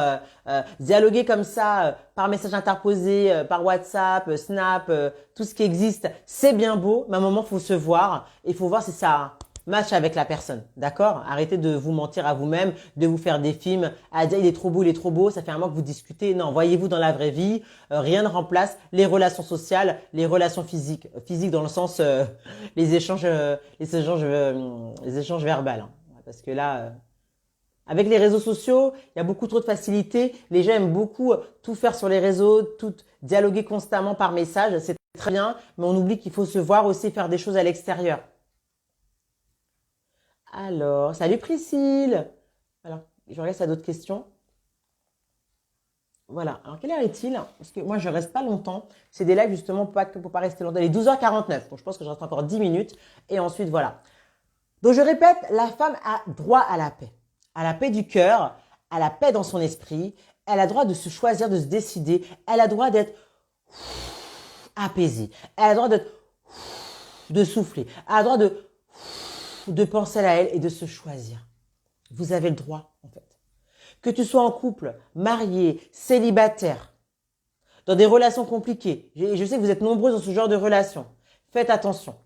Dialoguer comme ça, par message interposé, par WhatsApp, Snap, tout ce qui existe, c'est bien beau. Mais à un moment, il faut se voir et il faut voir si ça match avec la personne, d'accord. Arrêtez de vous mentir à vous-même, de vous faire des films, à dire il est trop beau, ça fait un mois que vous discutez. Non, voyez-vous dans la vraie vie, rien ne remplace les relations sociales, les relations physiques. Physiques dans le sens, les échanges verbaux, hein. Parce que là, avec les réseaux sociaux, il y a beaucoup trop de facilité. Les gens aiment beaucoup tout faire sur les réseaux, tout dialoguer constamment par message. C'est très bien, mais on oublie qu'il faut se voir aussi, faire des choses à l'extérieur. Alors, salut Priscille. Alors, je regarde s'il y a d'autres questions. Voilà. Alors, quelle heure est-il? Parce que moi, je reste pas longtemps. C'est des lives justement pour pas rester longtemps. Il est 12h49. Donc, je pense que je reste encore 10 minutes. Et ensuite, voilà. Donc, je répète, la femme a droit à la paix. À la paix du cœur, à la paix dans son esprit. Elle a droit de se choisir, de se décider. Elle a droit d'être apaisée. Elle a droit de souffler. Elle a droit de penser à elle et de se choisir. Vous avez le droit, en fait. Que tu sois en couple, marié, célibataire, dans des relations compliquées. Je sais que vous êtes nombreux dans ce genre de relations. Faites attention.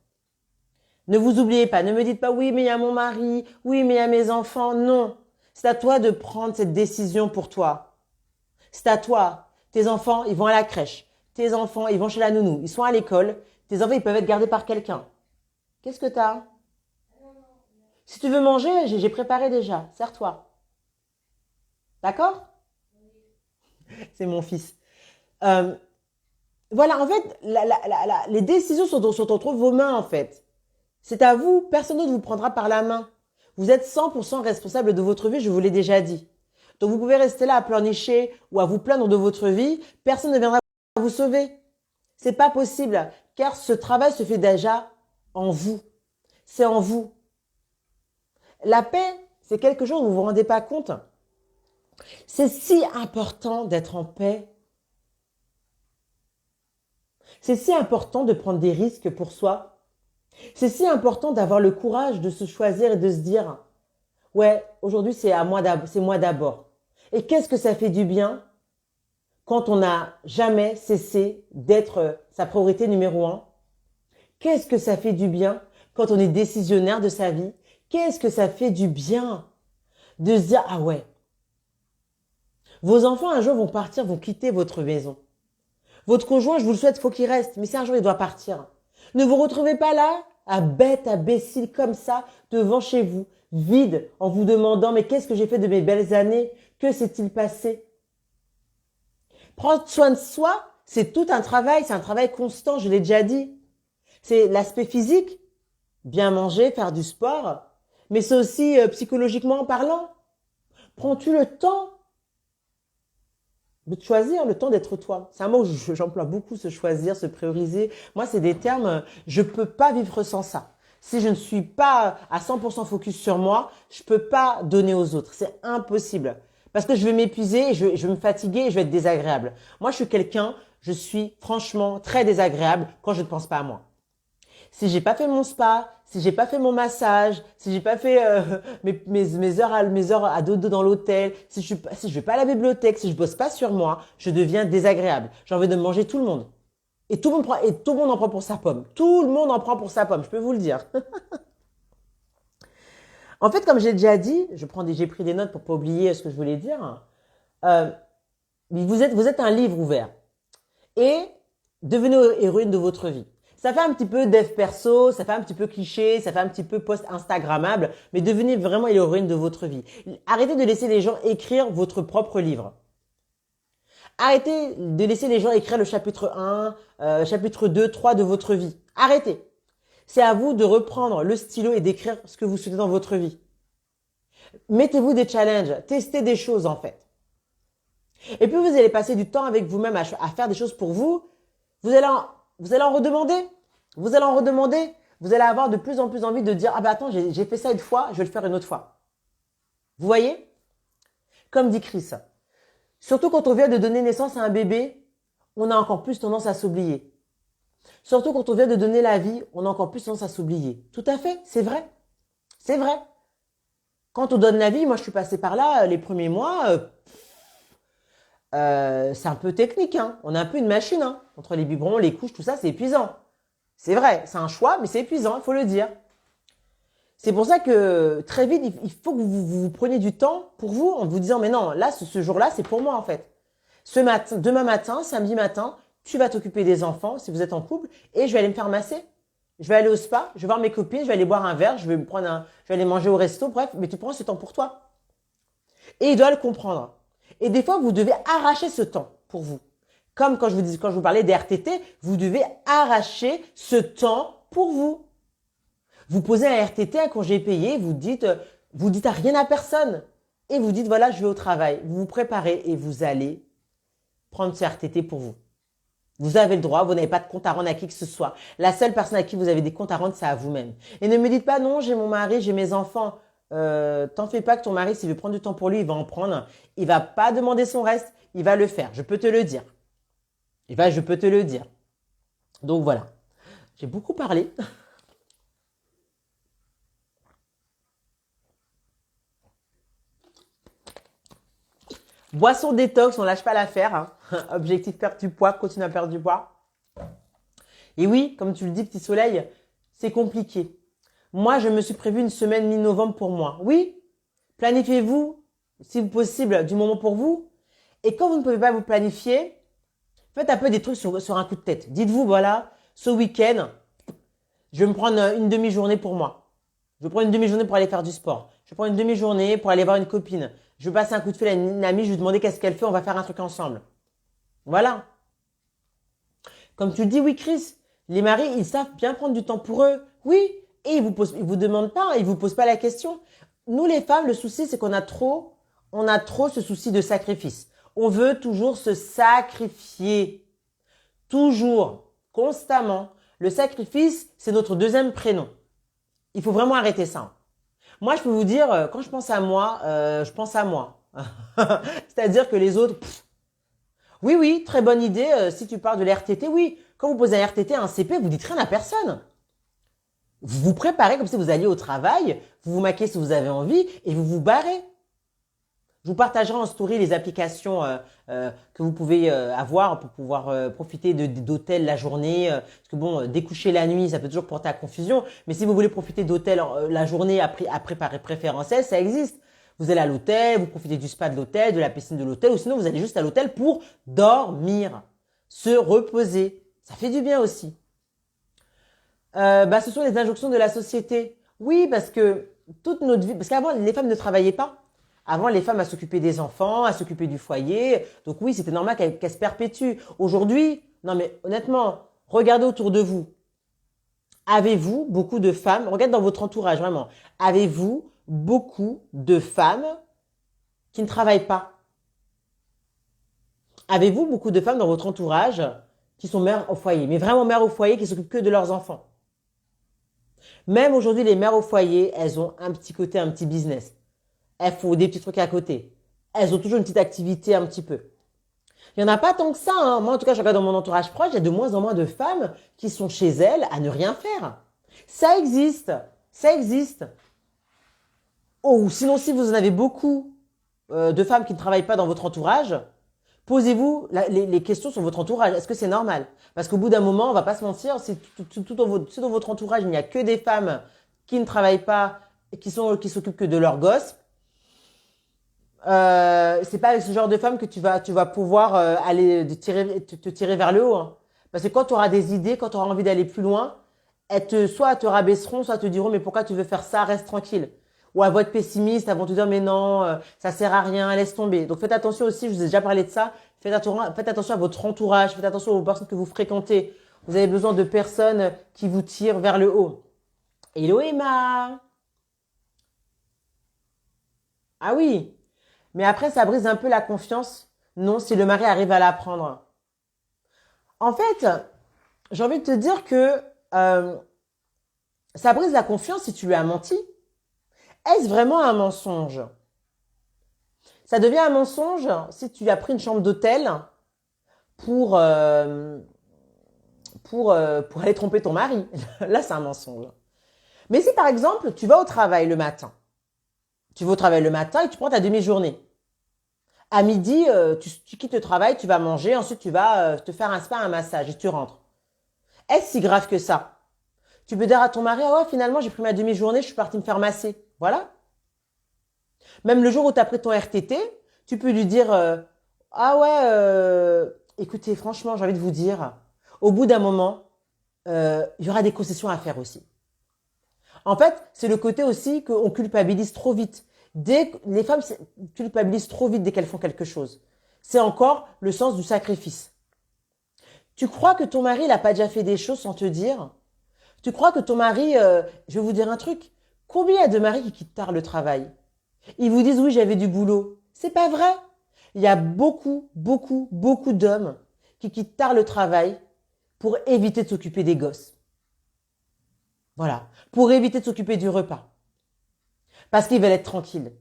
Ne vous oubliez pas. Ne me dites pas, oui, mais il y a mon mari. Oui, mais il y a mes enfants. Non. C'est à toi de prendre cette décision pour toi. C'est à toi. Tes enfants, ils vont à la crèche. Tes enfants, ils vont chez la nounou. Ils sont à l'école. Tes enfants, ils peuvent être gardés par quelqu'un. Qu'est-ce que t'as? Si tu veux manger, j'ai préparé déjà. Sers-toi. D'accord? C'est mon fils. Euh, voilà, en fait, les décisions sont entre vos mains, en fait. C'est à vous. Personne d'autre vous prendra par la main. Vous êtes 100% responsable de votre vie, je vous l'ai déjà dit. Donc, vous pouvez rester là à pleurnicher ou à vous plaindre de votre vie. Personne ne viendra vous sauver. C'est pas possible, car ce travail se fait déjà en vous. C'est en vous. La paix, c'est quelque chose où vous vous rendez pas compte. C'est si important d'être en paix. C'est si important de prendre des risques pour soi. C'est si important d'avoir le courage de se choisir et de se dire, ouais, aujourd'hui c'est moi d'abord. Et qu'est-ce que ça fait du bien quand on n'a jamais cessé d'être sa priorité numéro un? Qu'est-ce que ça fait du bien quand on est décisionnaire de sa vie? Qu'est-ce que ça fait du bien de se dire, ah ouais, vos enfants un jour vont partir, vont quitter votre maison. Votre conjoint, je vous le souhaite, faut qu'il reste, mais si un jour il doit partir, ne vous retrouvez pas là, à bête, imbécile comme ça, devant chez vous, vide, en vous demandant, mais qu'est-ce que j'ai fait de mes belles années? Que s'est-il passé? Prendre soin de soi, c'est tout un travail, c'est un travail constant, je l'ai déjà dit. C'est l'aspect physique, bien manger, faire du sport, mais c'est aussi psychologiquement parlant. Prends-tu le temps de te choisir, le temps d'être toi? C'est un mot que j'emploie beaucoup, se choisir, se prioriser. Moi, c'est des termes, je peux pas vivre sans ça. Si je ne suis pas à 100% focus sur moi, je peux pas donner aux autres. C'est impossible. Parce que je vais m'épuiser, je vais me fatiguer et je vais être désagréable. Moi, je suis franchement très désagréable quand je ne pense pas à moi. Si j'ai pas fait mon spa, si j'ai pas fait mon massage, si j'ai pas fait mes heures à dodo dans l'hôtel, si je vais pas à la bibliothèque, si je bosse pas sur moi, je deviens désagréable. J'ai envie de manger tout le monde. Et tout le monde en prend pour sa pomme. Tout le monde en prend pour sa pomme, je peux vous le dire. En fait, comme j'ai déjà dit, j'ai pris des notes pour pas oublier ce que je voulais dire. Euh, vous êtes un livre ouvert. Et devenez héroïne de votre vie. Ça fait un petit peu dev perso, ça fait un petit peu cliché, ça fait un petit peu post Instagrammable, mais devenez vraiment l'héroïne de votre vie. Arrêtez de laisser les gens écrire votre propre livre. Arrêtez de laisser les gens écrire le chapitre 1, chapitre 2, 3 de votre vie. Arrêtez. C'est à vous de reprendre le stylo et d'écrire ce que vous souhaitez dans votre vie. Mettez-vous des challenges, testez des choses en fait. Et plus vous allez passer du temps avec vous-même à faire des choses pour vous, vous allez en redemander. Vous allez en redemander. Vous allez avoir de plus en plus envie de dire « Ah ben attends, j'ai fait ça une fois, je vais le faire une autre fois. » Vous voyez? Comme dit Chris. Surtout quand on vient de donner naissance à un bébé, on a encore plus tendance à s'oublier. Surtout quand on vient de donner la vie, on a encore plus tendance à s'oublier. Tout à fait, c'est vrai. C'est vrai. Quand on donne la vie, moi je suis passée par là les premiers mois, c'est un peu technique. Hein. On est un peu une machine. Hein. Entre les biberons, les couches, tout ça, c'est épuisant. C'est vrai, c'est un choix, mais c'est épuisant, il faut le dire. C'est pour ça que très vite, il faut que vous preniez du temps pour vous en vous disant, mais non, là, ce jour-là, c'est pour moi en fait. Demain matin, samedi matin, tu vas t'occuper des enfants si vous êtes en couple et je vais aller me faire masser. Je vais aller au spa, je vais voir mes copines, je vais aller boire un verre, je vais aller manger au resto, bref, mais tu prends ce temps pour toi. Et il doit le comprendre. Et des fois, vous devez arracher ce temps pour vous. Comme quand je vous parlais des RTT, vous devez arracher ce temps pour vous. Vous posez un RTT, un congé payé, vous dites à rien à personne. Et vous dites, voilà, je vais au travail. Vous vous préparez et vous allez prendre ce RTT pour vous. Vous avez le droit, vous n'avez pas de compte à rendre à qui que ce soit. La seule personne à qui vous avez des comptes à rendre, c'est à vous-même. Et ne me dites pas, non, j'ai mon mari, j'ai mes enfants. T'en fais pas que ton mari, s'il veut prendre du temps pour lui, il va en prendre. Il va pas demander son reste, il va le faire. Je peux te le dire. Je peux te le dire. Donc voilà. J'ai beaucoup parlé. Boisson détox, on lâche pas l'affaire. Hein. Objectif perdre du poids, continue à perdre du poids. Et oui, comme tu le dis, petit soleil, c'est compliqué. Moi, je me suis prévu une semaine mi-novembre pour moi. Oui, planifiez-vous, si possible, du moment pour vous. Et quand vous ne pouvez pas vous planifier, faites un peu des trucs sur un coup de tête. Dites-vous, voilà, ce week-end, je vais me prendre une demi-journée pour moi. Je vais prendre une demi-journée pour aller faire du sport. Je vais prendre une demi-journée pour aller voir une copine. Je vais passer un coup de fil à une amie, je vais lui demander qu'est-ce qu'elle fait, on va faire un truc ensemble. Voilà. Comme tu le dis, oui, Chris, les maris, ils savent bien prendre du temps pour eux. Oui, et ils vous demandent pas, ils vous posent pas la question. Nous, les femmes, le souci, c'est qu'on a trop ce souci de sacrifice. On veut toujours se sacrifier. Toujours, constamment. Le sacrifice, c'est notre deuxième prénom. Il faut vraiment arrêter ça. Moi, je peux vous dire, quand je pense à moi, je pense à moi. C'est-à-dire que les autres, oui, oui, très bonne idée. Si tu parles de l'RTT, oui. Quand vous posez un RTT, un CP, vous dites rien à personne. Vous vous préparez comme si vous alliez au travail, vous vous maquillez si vous avez envie et vous vous barrez. Je vous partagerai en story les applications que vous pouvez avoir pour pouvoir profiter d'hôtels la journée. Parce que bon, découcher la nuit, ça peut toujours porter à confusion. Mais si vous voulez profiter d'hôtel la journée à préparer préférentiel, ça existe. Vous allez à l'hôtel, vous profitez du spa de l'hôtel, de la piscine de l'hôtel, ou sinon vous allez juste à l'hôtel pour dormir, se reposer. Ça fait du bien aussi. Ce sont les injonctions de la société. Oui, parce que toute notre vie, parce qu'avant les femmes ne travaillaient pas. Avant, les femmes, à s'occuper des enfants, à s'occuper du foyer. Donc oui, c'était normal qu'elles se perpétuent. Aujourd'hui, non mais honnêtement, regardez autour de vous. Avez-vous beaucoup de femmes, regardez dans votre entourage vraiment, avez-vous beaucoup de femmes qui ne travaillent pas? Avez-vous beaucoup de femmes dans votre entourage qui sont mères au foyer, mais vraiment mères au foyer qui s'occupent que de leurs enfants? Même aujourd'hui, les mères au foyer, elles ont un petit côté, un petit business. Elles font des petits trucs à côté. Elles ont toujours une petite activité un petit peu. Il n'y en a pas tant que ça. Hein. Moi, en tout cas, je regarde dans mon entourage proche, il y a de moins en moins de femmes qui sont chez elles à ne rien faire. Ça existe. Ça existe. Oh, ou sinon, si vous en avez beaucoup de femmes qui ne travaillent pas dans votre entourage, posez-vous les questions sur votre entourage. Est-ce que c'est normal? Parce qu'au bout d'un moment, on va pas se mentir, si tout dans votre entourage, il n'y a que des femmes qui ne travaillent pas et qui s'occupent que de leurs gosses, c'est pas avec ce genre de femme que tu vas pouvoir aller te tirer vers le haut. Hein. Parce que quand tu auras des idées, quand tu auras envie d'aller plus loin, soit elles te rabaisseront, soit elles te diront mais pourquoi tu veux faire ça, reste tranquille. Ou elles vont être pessimistes, elles vont te dire mais non, ça sert à rien, laisse tomber. Donc faites attention aussi, je vous ai déjà parlé de ça, faites attention à votre entourage, faites attention aux personnes que vous fréquentez. Vous avez besoin de personnes qui vous tirent vers le haut. Hello Emma! Ah oui, mais après ça brise un peu la confiance. Non, si le mari arrive à la prendre. En fait, j'ai envie de te dire que euh, ça brise la confiance si tu lui as menti. Est-ce vraiment un mensonge? Ça devient un mensonge si tu as pris une chambre d'hôtel pour, euh, pour aller tromper ton mari. Là, c'est un mensonge. Mais si par exemple, tu vas au travail le matin, tu vas au travail le matin et tu prends ta demi-journée. À midi, tu quittes le travail, tu vas manger, ensuite tu vas te faire un spa, un massage et tu rentres. Est-ce si grave que ça? Tu peux dire à ton mari, ah ouais, finalement, j'ai pris ma demi-journée, je suis partie me faire masser. Voilà. Même le jour où tu as pris ton RTT, tu peux lui dire, ah ouais, écoutez, franchement, j'ai envie de vous dire, au bout d'un moment, il y aura des concessions à faire aussi. En fait, c'est le côté aussi qu'on culpabilise trop vite. Les femmes culpabilisent trop vite dès qu'elles font quelque chose. C'est encore le sens du sacrifice. Tu crois que ton mari n'a pas déjà fait des choses sans te dire? Tu crois que ton mari, je vais vous dire un truc, combien il y a de maris qui quittent tard le travail? Ils vous disent oui, j'avais du boulot. C'est pas vrai. Il y a beaucoup, beaucoup, beaucoup d'hommes qui quittent tard le travail pour éviter de s'occuper des gosses. Voilà. Pour éviter de s'occuper du repas. Parce qu'ils veulent être tranquilles.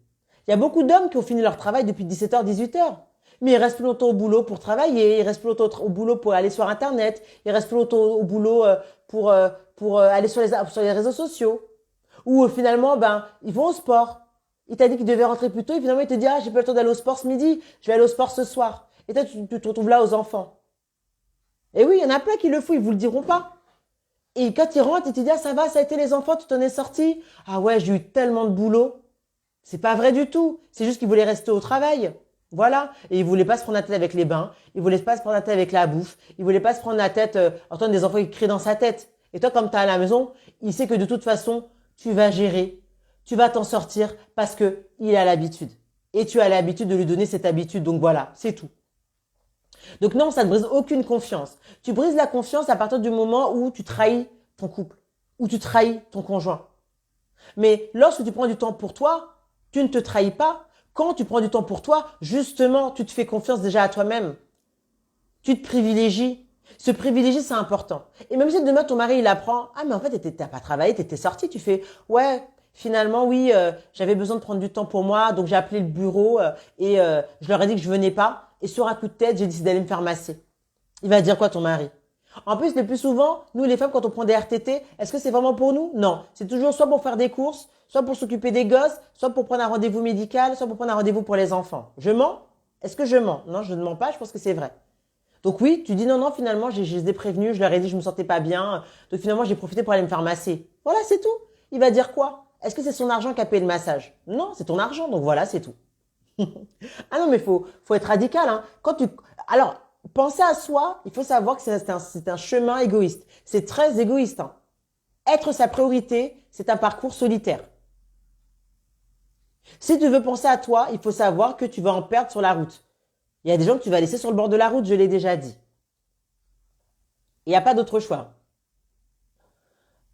Il y a beaucoup d'hommes qui ont fini leur travail depuis 17h, 18h. Mais ils restent plus longtemps au boulot pour travailler, ils restent plus longtemps au boulot pour aller sur Internet, ils restent plus longtemps au boulot pour aller sur les réseaux sociaux. Ou finalement, ben, ils vont au sport. Il t'a dit qu'il devait rentrer plus tôt et finalement il te dit, ah, j'ai pas le temps d'aller au sport ce midi, je vais aller au sport ce soir. Et toi, tu te retrouves là aux enfants. Et oui, il y en a plein qui le font, ils vous le diront pas. Et quand ils rentrent, ils te disent, ah, ça va, ça a été les enfants, tu t'en es sorti. Ah ouais, j'ai eu tellement de boulot. C'est pas vrai du tout. C'est juste qu'ils voulaient rester au travail. Voilà. Et ils voulaient pas se prendre la tête avec les bains. Ils voulaient pas se prendre la tête avec la bouffe. Ils voulaient pas se prendre la tête, entendre des enfants qui crient dans sa tête. Et toi, comme tu es à la maison, il sait que de toute façon, tu vas gérer. Tu vas t'en sortir parce que il a l'habitude. Et tu as l'habitude de lui donner cette habitude. Donc voilà, c'est tout. Donc non, ça ne brise aucune confiance. Tu brises la confiance à partir du moment où tu trahis ton couple, où tu trahis ton conjoint. Mais lorsque tu prends du temps pour toi, tu ne te trahis pas. Quand tu prends du temps pour toi, justement, tu te fais confiance déjà à toi-même. Tu te privilégies. Se privilégier, c'est important. Et même si demain ton mari il apprend, ah mais en fait t'as pas travaillé, t'étais sorti, tu fais, ouais, finalement oui, j'avais besoin de prendre du temps pour moi, donc j'ai appelé le bureau et je leur ai dit que je venais pas. Et sur un coup de tête, j'ai décidé d'aller me faire masser. Il va dire quoi ton mari? En plus, le plus souvent, nous les femmes, quand on prend des RTT, est-ce que c'est vraiment pour nous? Non. C'est toujours soit pour faire des courses, soit pour s'occuper des gosses, soit pour prendre un rendez-vous médical, soit pour prendre un rendez-vous pour les enfants. Je mens? Est-ce que je mens? Non, je ne mens pas, je pense que c'est vrai. Donc oui, tu dis non, non, finalement, je les ai prévenus, je leur ai dit que je me sentais pas bien. Donc finalement, j'ai profité pour aller me faire masser. Voilà, c'est tout. Il va dire quoi? Est-ce que c'est son argent qui a payé le massage? Non, c'est ton argent, donc voilà, c'est tout. Ah non, mais faut être radical, hein. Alors, penser à soi, il faut savoir que c'est un chemin égoïste. C'est très égoïste, hein. Être sa priorité, c'est un parcours solitaire. Si tu veux penser à toi, il faut savoir que tu vas en perdre sur la route. Il y a des gens que tu vas laisser sur le bord de la route, je l'ai déjà dit. Il n'y a pas d'autre choix.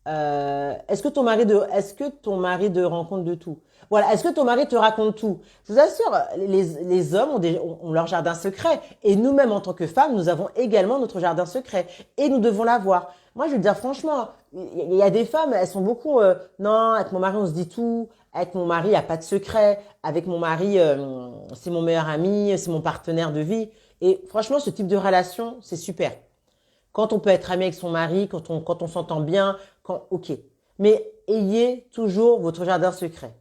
Est-ce que ton mari te raconte de tout? Voilà. Est-ce que ton mari te raconte tout? Je vous assure, les hommes ont leur jardin secret. Et nous-mêmes, en tant que femmes, nous avons également notre jardin secret. Et nous devons l'avoir. Moi, je veux dire, franchement, il y a des femmes, elles sont beaucoup, non, avec mon mari, on se dit tout. Avec mon mari, il n'y a pas de secret. Avec mon mari, c'est mon meilleur ami, c'est mon partenaire de vie. Et franchement, ce type de relation, c'est super. Quand on peut être ami avec son mari, quand on s'entend bien, ok. Mais ayez toujours votre jardin secret.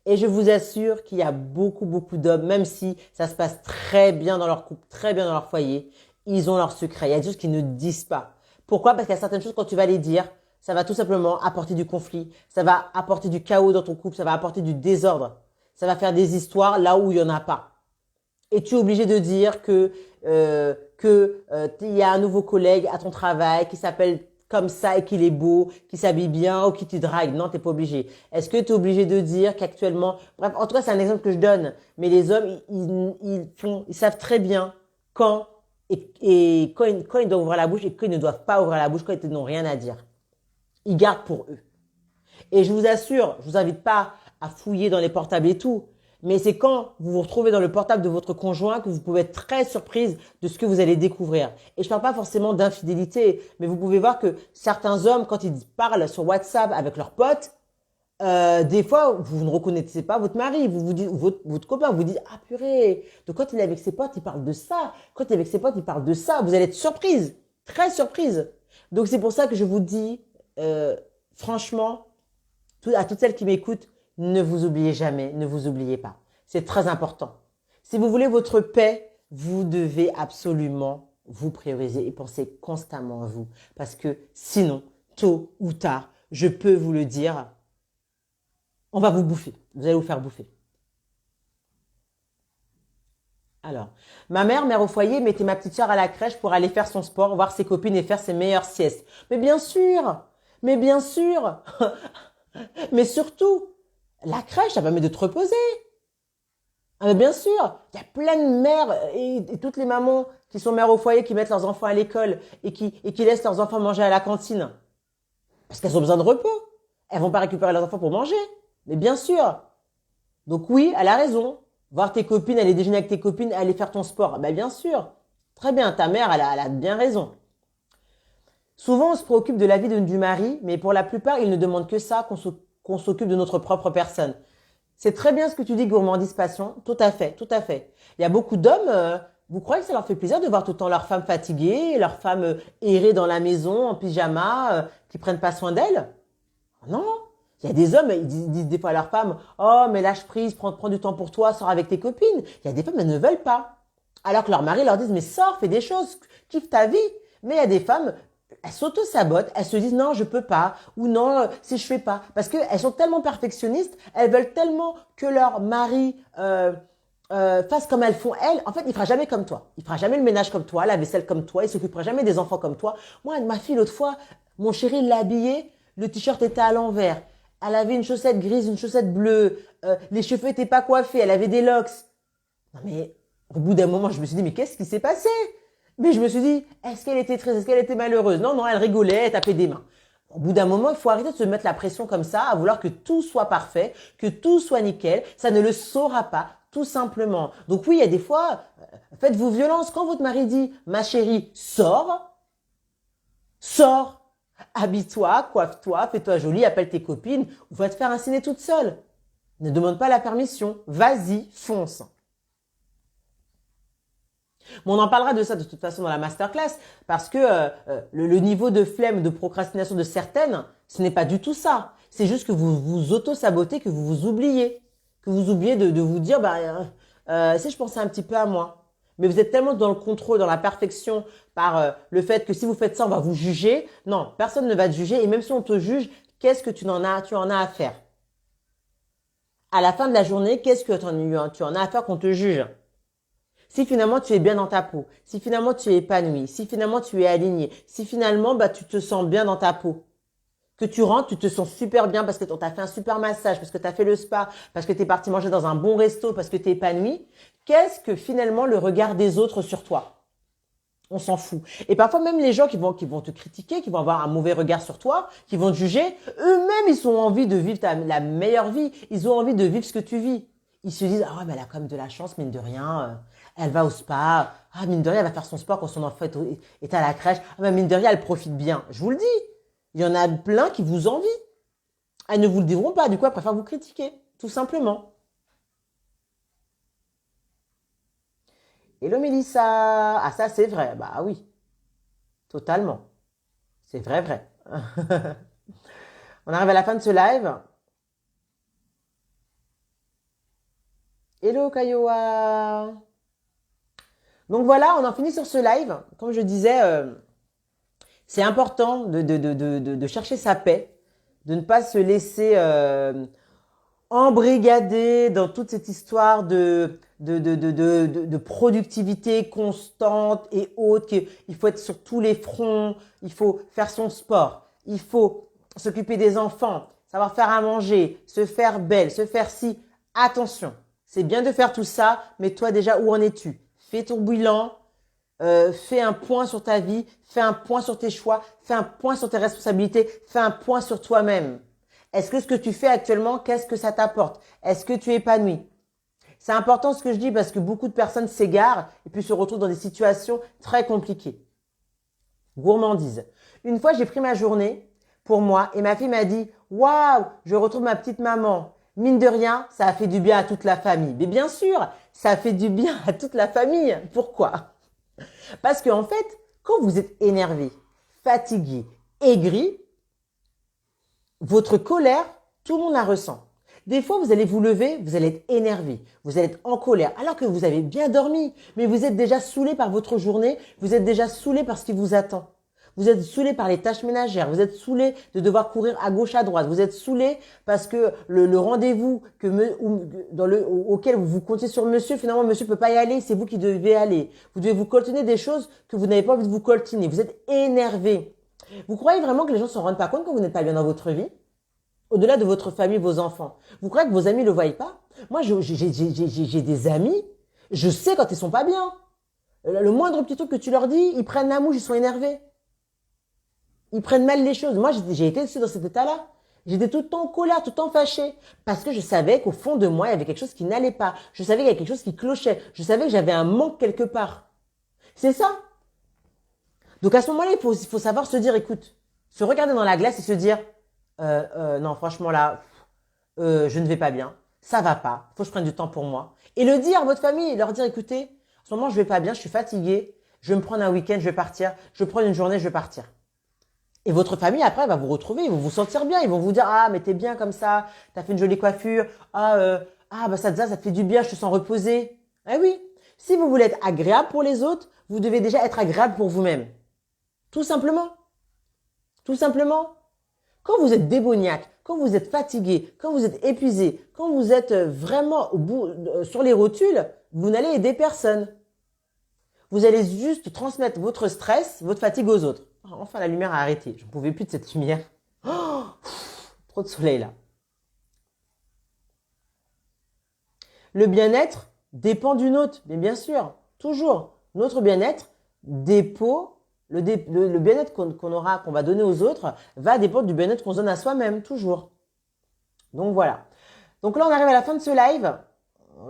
Et je vous assure qu'il y a beaucoup, beaucoup d'hommes, même si ça se passe très bien dans leur couple, très bien dans leur foyer, ils ont leur secret. Il y a des choses qu'ils ne disent pas. Pourquoi? Parce qu'il y a certaines choses, quand tu vas les dire, ça va tout simplement apporter du conflit, ça va apporter du chaos dans ton couple, ça va apporter du désordre. Ça va faire des histoires là où il y en a pas. Et tu es obligé de dire que il y a un nouveau collègue à ton travail qui s'appelle comme ça et qu'il est beau, qu'il s'habille bien ou qu'il te drague. Non, t'es pas obligé. Est-ce que tu es obligé de dire qu'actuellement, bref, en tout cas, c'est un exemple que je donne. Mais les hommes, ils savent très bien quand et quand ils doivent ouvrir la bouche et quand ils ne doivent pas ouvrir la bouche, quand ils n'ont rien à dire. Ils gardent pour eux. Et je vous assure, je vous invite pas à fouiller dans les portables et tout. Mais c'est quand vous vous retrouvez dans le portable de votre conjoint que vous pouvez être très surprise de ce que vous allez découvrir. Et je parle pas forcément d'infidélité, mais vous pouvez voir que certains hommes, quand ils parlent sur WhatsApp avec leurs potes, des fois, vous ne reconnaissez pas votre mari, vous vous dites, ou votre copain, vous dit, ah purée, donc quand il est avec ses potes, il parle de ça. Quand il est avec ses potes, il parle de ça. Vous allez être surprise, très surprise. Donc c'est pour ça que je vous dis, franchement, à toutes celles qui m'écoutent, ne vous oubliez jamais, ne vous oubliez pas. C'est très important. Si vous voulez votre paix, vous devez absolument vous prioriser et penser constamment à vous. Parce que sinon, tôt ou tard, je peux vous le dire, on va vous bouffer. Vous allez vous faire bouffer. Alors, ma mère au foyer, mettait ma petite sœur à la crèche pour aller faire son sport, voir ses copines et faire ses meilleures siestes. Mais bien sûr, mais surtout, la crèche, ça permet de te reposer. Ah, mais bien sûr, il y a plein de mères et toutes les mamans qui sont mères au foyer, qui mettent leurs enfants à l'école et qui laissent leurs enfants manger à la cantine. Parce qu'elles ont besoin de repos. Elles vont pas récupérer leurs enfants pour manger. Mais bien sûr. Donc oui, elle a raison. Voir tes copines, aller déjeuner avec tes copines, aller faire ton sport. Ben bien sûr. Très bien, ta mère, elle a bien raison. Souvent, on se préoccupe de la vie du mari, mais pour la plupart, ils ne demandent que ça, qu'on s'occupe de notre propre personne. C'est très bien ce que tu dis, gourmandise passion. Tout à fait, tout à fait. Il y a beaucoup d'hommes, vous croyez que ça leur fait plaisir de voir tout le temps leur femme fatiguée, leur femme errer dans la maison en pyjama, qui prennent pas soin d'elle? Non. Il y a des hommes, ils disent des fois à leur femme, oh, mais lâche prise, prends du temps pour toi, sors avec tes copines. Il y a des femmes, elles ne veulent pas. Alors que leur mari leur disent, mais sors, fais des choses, kiffe ta vie. Mais il y a des femmes, elles s'auto-sabotent, elles se disent, non, je peux pas, ou non, si je fais pas. Parce qu'elles sont tellement perfectionnistes, elles veulent tellement que leur mari fasse comme elles font elles. En fait, il fera jamais comme toi. Il fera jamais le ménage comme toi, la vaisselle comme toi, il s'occupera jamais des enfants comme toi. Moi, ma fille, l'autre fois, mon chéri l'a habillée, le t-shirt était à l'envers. Elle avait une chaussette grise, une chaussette bleue. Les cheveux étaient pas coiffés. Elle avait des locks. Non mais, au bout d'un moment, je me suis dit, mais qu'est-ce qui s'est passé? Mais je me suis dit, est-ce qu'elle était triste? Est-ce qu'elle était malheureuse? Non, non, elle rigolait, elle tapait des mains. Au bout d'un moment, il faut arrêter de se mettre la pression comme ça, à vouloir que tout soit parfait, que tout soit nickel. Ça ne le saura pas, tout simplement. Donc oui, il y a des fois, faites-vous violence. Quand votre mari dit, ma chérie, sors. Habille-toi, coiffe-toi, fais-toi jolie, appelle tes copines ou va te faire un ciné toute seule. Ne demande pas la permission. Vas-y, fonce. Bon, on en parlera de ça de toute façon dans la masterclass parce que le niveau de flemme, de procrastination de certaines, ce n'est pas du tout ça. C'est juste que vous vous auto-sabotez, que vous vous oubliez. Que vous oubliez de vous dire, si je pensais un petit peu à moi. Mais vous êtes tellement dans le contrôle, dans la perfection, par le fait que si vous faites ça, on va vous juger. Non, personne ne va te juger. Et même si on te juge, qu'est-ce que tu en as à faire? À la fin de la journée, qu'est-ce que tu en as à faire qu'on te juge? Si finalement tu es bien dans ta peau, si finalement tu es épanoui, si finalement tu es aligné, si finalement tu te sens bien dans ta peau, que tu rentres, tu te sens super bien parce que tu as fait un super massage, parce que tu as fait le spa, parce que tu es parti manger dans un bon resto, parce que tu es épanoui, qu'est-ce que finalement le regard des autres sur toi? On s'en fout. Et parfois même les gens qui vont te critiquer, qui vont avoir un mauvais regard sur toi, qui vont te juger, eux-mêmes ils ont envie de vivre la meilleure vie, ils ont envie de vivre ce que tu vis. Ils se disent, ah ouais, mais elle a quand même de la chance, mine de rien, elle va au spa, ah mine de rien, elle va faire son sport quand son enfant est à la crèche, ah mais mine de rien, elle profite bien. Je vous le dis. Il y en a plein qui vous envient. Elles ne vous le diront pas, du coup, elles préfèrent vous critiquer, tout simplement. Hello Mélissa. Ah ça c'est vrai, bah oui, totalement. C'est vrai, vrai. On arrive à la fin de ce live. Hello Kayoa. Donc voilà, on en finit sur ce live. Comme je disais, c'est important de chercher sa paix, de ne pas se laisser embrigadé dans toute cette histoire de productivité constante et haute, qu'il faut être sur tous les fronts, il faut faire son sport, il faut s'occuper des enfants, savoir faire à manger, se faire belle, se faire ci. Attention, c'est bien de faire tout ça, mais toi déjà, où en es-tu? Fais ton bilan, fais un point sur ta vie, fais un point sur tes choix, fais un point sur tes responsabilités, fais un point sur toi-même. Est-ce que ce que tu fais actuellement, qu'est-ce que ça t'apporte? Est-ce que tu es épanoui? C'est important ce que je dis parce que beaucoup de personnes s'égarent et puis se retrouvent dans des situations très compliquées. Gourmandise. Une fois, j'ai pris ma journée pour moi et ma fille m'a dit « Waouh, je retrouve ma petite maman. Mine de rien, ça a fait du bien à toute la famille. » Mais bien sûr, ça a fait du bien à toute la famille. Pourquoi? Parce qu'en fait, quand vous êtes énervé, fatigué, aigri, votre colère, tout le monde la ressent. Des fois, vous allez vous lever, vous allez être énervé, vous allez être en colère, alors que vous avez bien dormi, mais vous êtes déjà saoulé par votre journée, vous êtes déjà saoulé par ce qui vous attend. Vous êtes saoulé par les tâches ménagères, vous êtes saoulé de devoir courir à gauche, à droite, vous êtes saoulé parce que le rendez-vous auquel vous comptiez sur monsieur, finalement monsieur peut pas y aller, c'est vous qui devez aller. Vous devez vous coltiner des choses que vous n'avez pas envie de vous coltiner, vous êtes énervé. Vous croyez vraiment que les gens ne s'en rendent pas compte quand vous n'êtes pas bien dans votre vie? Au-delà de votre famille, vos enfants. Vous croyez que vos amis ne le voient pas? Moi, j'ai des amis, je sais quand ils sont pas bien. Le moindre petit truc que tu leur dis, ils prennent la mouche, ils sont énervés. Ils prennent mal les choses. Moi, j'ai été aussi dans cet état-là. J'étais tout le temps en colère, tout le temps fâchée. Parce que je savais qu'au fond de moi, il y avait quelque chose qui n'allait pas. Je savais qu'il y avait quelque chose qui clochait. Je savais que j'avais un manque quelque part. C'est ça. Donc à ce moment-là, il faut savoir se dire, écoute, se regarder dans la glace et se dire, non, franchement là, je ne vais pas bien, ça va pas, faut que je prenne du temps pour moi. Et le dire à votre famille, leur dire, écoutez, en ce moment je vais pas bien, je suis fatiguée, je vais me prendre un week-end, je vais partir, je vais prendre une journée, je vais partir. Et votre famille après va vous retrouver, ils vont vous sentir bien, ils vont vous dire, ah mais t'es bien comme ça, t'as fait une jolie coiffure, bah ça te fait du bien, je te sens reposé. Eh oui, si vous voulez être agréable pour les autres, vous devez déjà être agréable pour vous-même. Tout simplement. Tout simplement. Quand vous êtes démoniaque, quand vous êtes fatigué, quand vous êtes épuisé, quand vous êtes vraiment au bout, sur les rotules, vous n'allez aider personne. Vous allez juste transmettre votre stress, votre fatigue aux autres. Enfin, la lumière a arrêté. Je ne pouvais plus de cette lumière. Oh, trop de soleil là. Le bien-être dépend d'une autre, mais bien sûr, toujours. Notre bien-être dépend. Le bien-être qu'on va donner aux autres, va dépendre du bien-être qu'on se donne à soi-même, toujours. Donc voilà. Donc là, on arrive à la fin de ce live.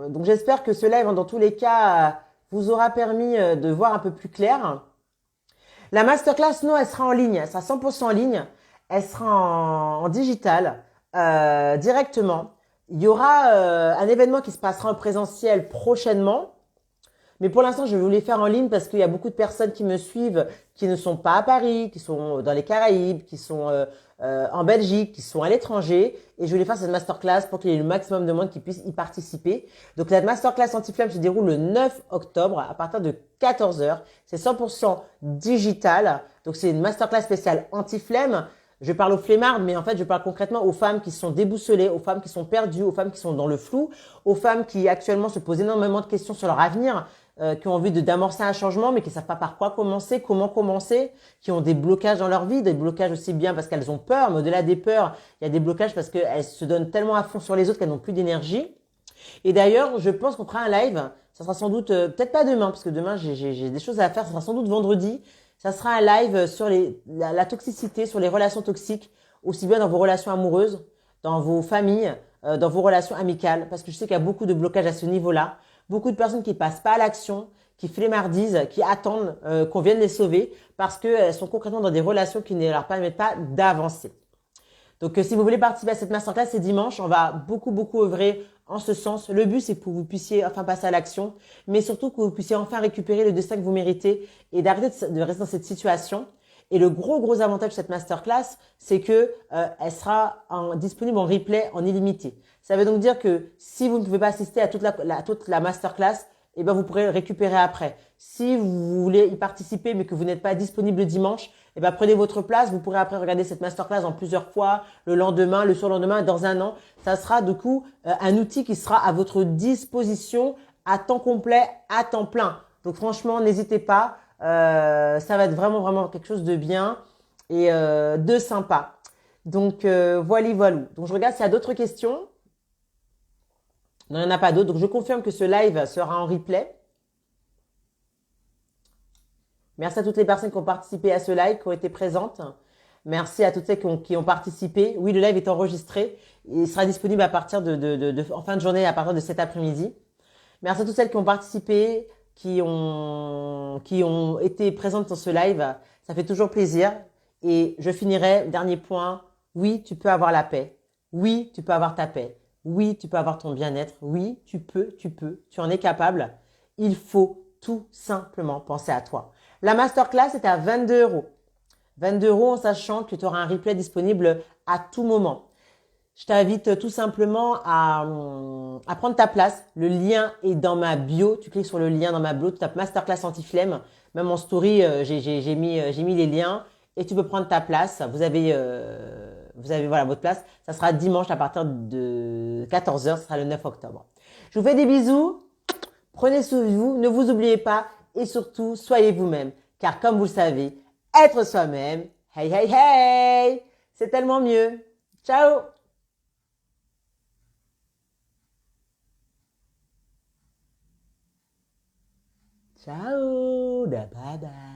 Donc j'espère que ce live, dans tous les cas, vous aura permis de voir un peu plus clair. La masterclass, non, elle sera en ligne. Elle sera 100% en ligne. Elle sera en digital, directement. Il y aura un événement qui se passera en présentiel prochainement. Mais pour l'instant, je vais vous les faire en ligne parce qu'il y a beaucoup de personnes qui me suivent qui ne sont pas à Paris, qui sont dans les Caraïbes, qui sont en Belgique, qui sont à l'étranger. Et je vais les faire cette masterclass pour qu'il y ait le maximum de monde qui puisse y participer. Donc, la masterclass anti-flamme se déroule le 9 octobre à partir de 14 heures. C'est 100% digital. Donc, c'est une masterclass spéciale anti-flemme. Je parle aux flemmards, mais en fait, je parle concrètement aux femmes qui sont déboussolées, aux femmes qui sont perdues, aux femmes qui sont dans le flou, aux femmes qui actuellement se posent énormément de questions sur leur avenir, qui ont envie d'amorcer un changement, mais qui ne savent pas par quoi commencer, comment commencer, qui ont des blocages dans leur vie, des blocages aussi bien parce qu'elles ont peur, mais au-delà des peurs, il y a des blocages parce qu'elles se donnent tellement à fond sur les autres qu'elles n'ont plus d'énergie. Et d'ailleurs, je pense qu'on fera un live, ça sera sans doute, peut-être pas demain, parce que demain j'ai des choses à faire, ça sera sans doute vendredi. Ça sera un live sur la toxicité, sur les relations toxiques, aussi bien dans vos relations amoureuses, dans vos familles, dans vos relations amicales, parce que je sais qu'il y a beaucoup de blocages à ce niveau-là, beaucoup de personnes qui passent pas à l'action, qui flemmardisent, qui attendent qu'on vienne les sauver, parce qu'elles sont concrètement dans des relations qui ne leur permettent pas d'avancer. Donc, si vous voulez participer à cette masterclass, c'est dimanche. On va beaucoup œuvrer en ce sens. Le but, c'est que vous puissiez enfin passer à l'action, mais surtout que vous puissiez enfin récupérer le destin que vous méritez et d'arrêter de rester dans cette situation. Et le gros avantage de cette masterclass, c'est que elle sera disponible en replay en illimité. Ça veut donc dire que si vous ne pouvez pas assister à toute la masterclass, et ben vous pourrez le récupérer après. Si vous voulez y participer mais que vous n'êtes pas disponible le dimanche, et ben prenez votre place. Vous pourrez après regarder cette masterclass en plusieurs fois, le lendemain, le surlendemain, dans un an. Ça sera du coup un outil qui sera à votre disposition à temps complet, à temps plein. Donc franchement, n'hésitez pas. Ça va être vraiment, vraiment quelque chose de bien et de sympa. Donc voilà. Donc je regarde s'il y a d'autres questions. Non, il n'y en a pas d'autres. Donc je confirme que ce live sera en replay. Merci à toutes les personnes qui ont participé à ce live, qui ont été présentes. Merci à toutes celles qui ont participé. Oui, le live est enregistré. Il sera disponible à partir en fin de journée, à partir de cet après-midi. Merci à toutes celles qui ont participé, qui ont été présentes dans ce live. Ça fait toujours plaisir. Et je finirai, dernier point. Oui, tu peux avoir la paix. Oui, tu peux avoir ta paix. Oui, tu peux avoir ton bien-être. Oui, tu peux. Tu en es capable. Il faut tout simplement penser à toi. La masterclass est à 22 €. 22 € en sachant que tu auras un replay disponible à tout moment. Je t'invite tout simplement à prendre ta place. Le lien est dans ma bio. Tu cliques sur le lien dans ma bio, tu tapes masterclass anti-flemme. Même en story, j'ai mis les liens et tu peux prendre ta place. Vous avez voilà votre place. Ça sera dimanche à partir de 14 h. Ce sera le 9 octobre. Je vous fais des bisous. Prenez soin de vous. Ne vous oubliez pas et surtout soyez vous-même. Car comme vous le savez, être soi-même, hey hey hey, c'est tellement mieux. Ciao. Ciao, da bye bye.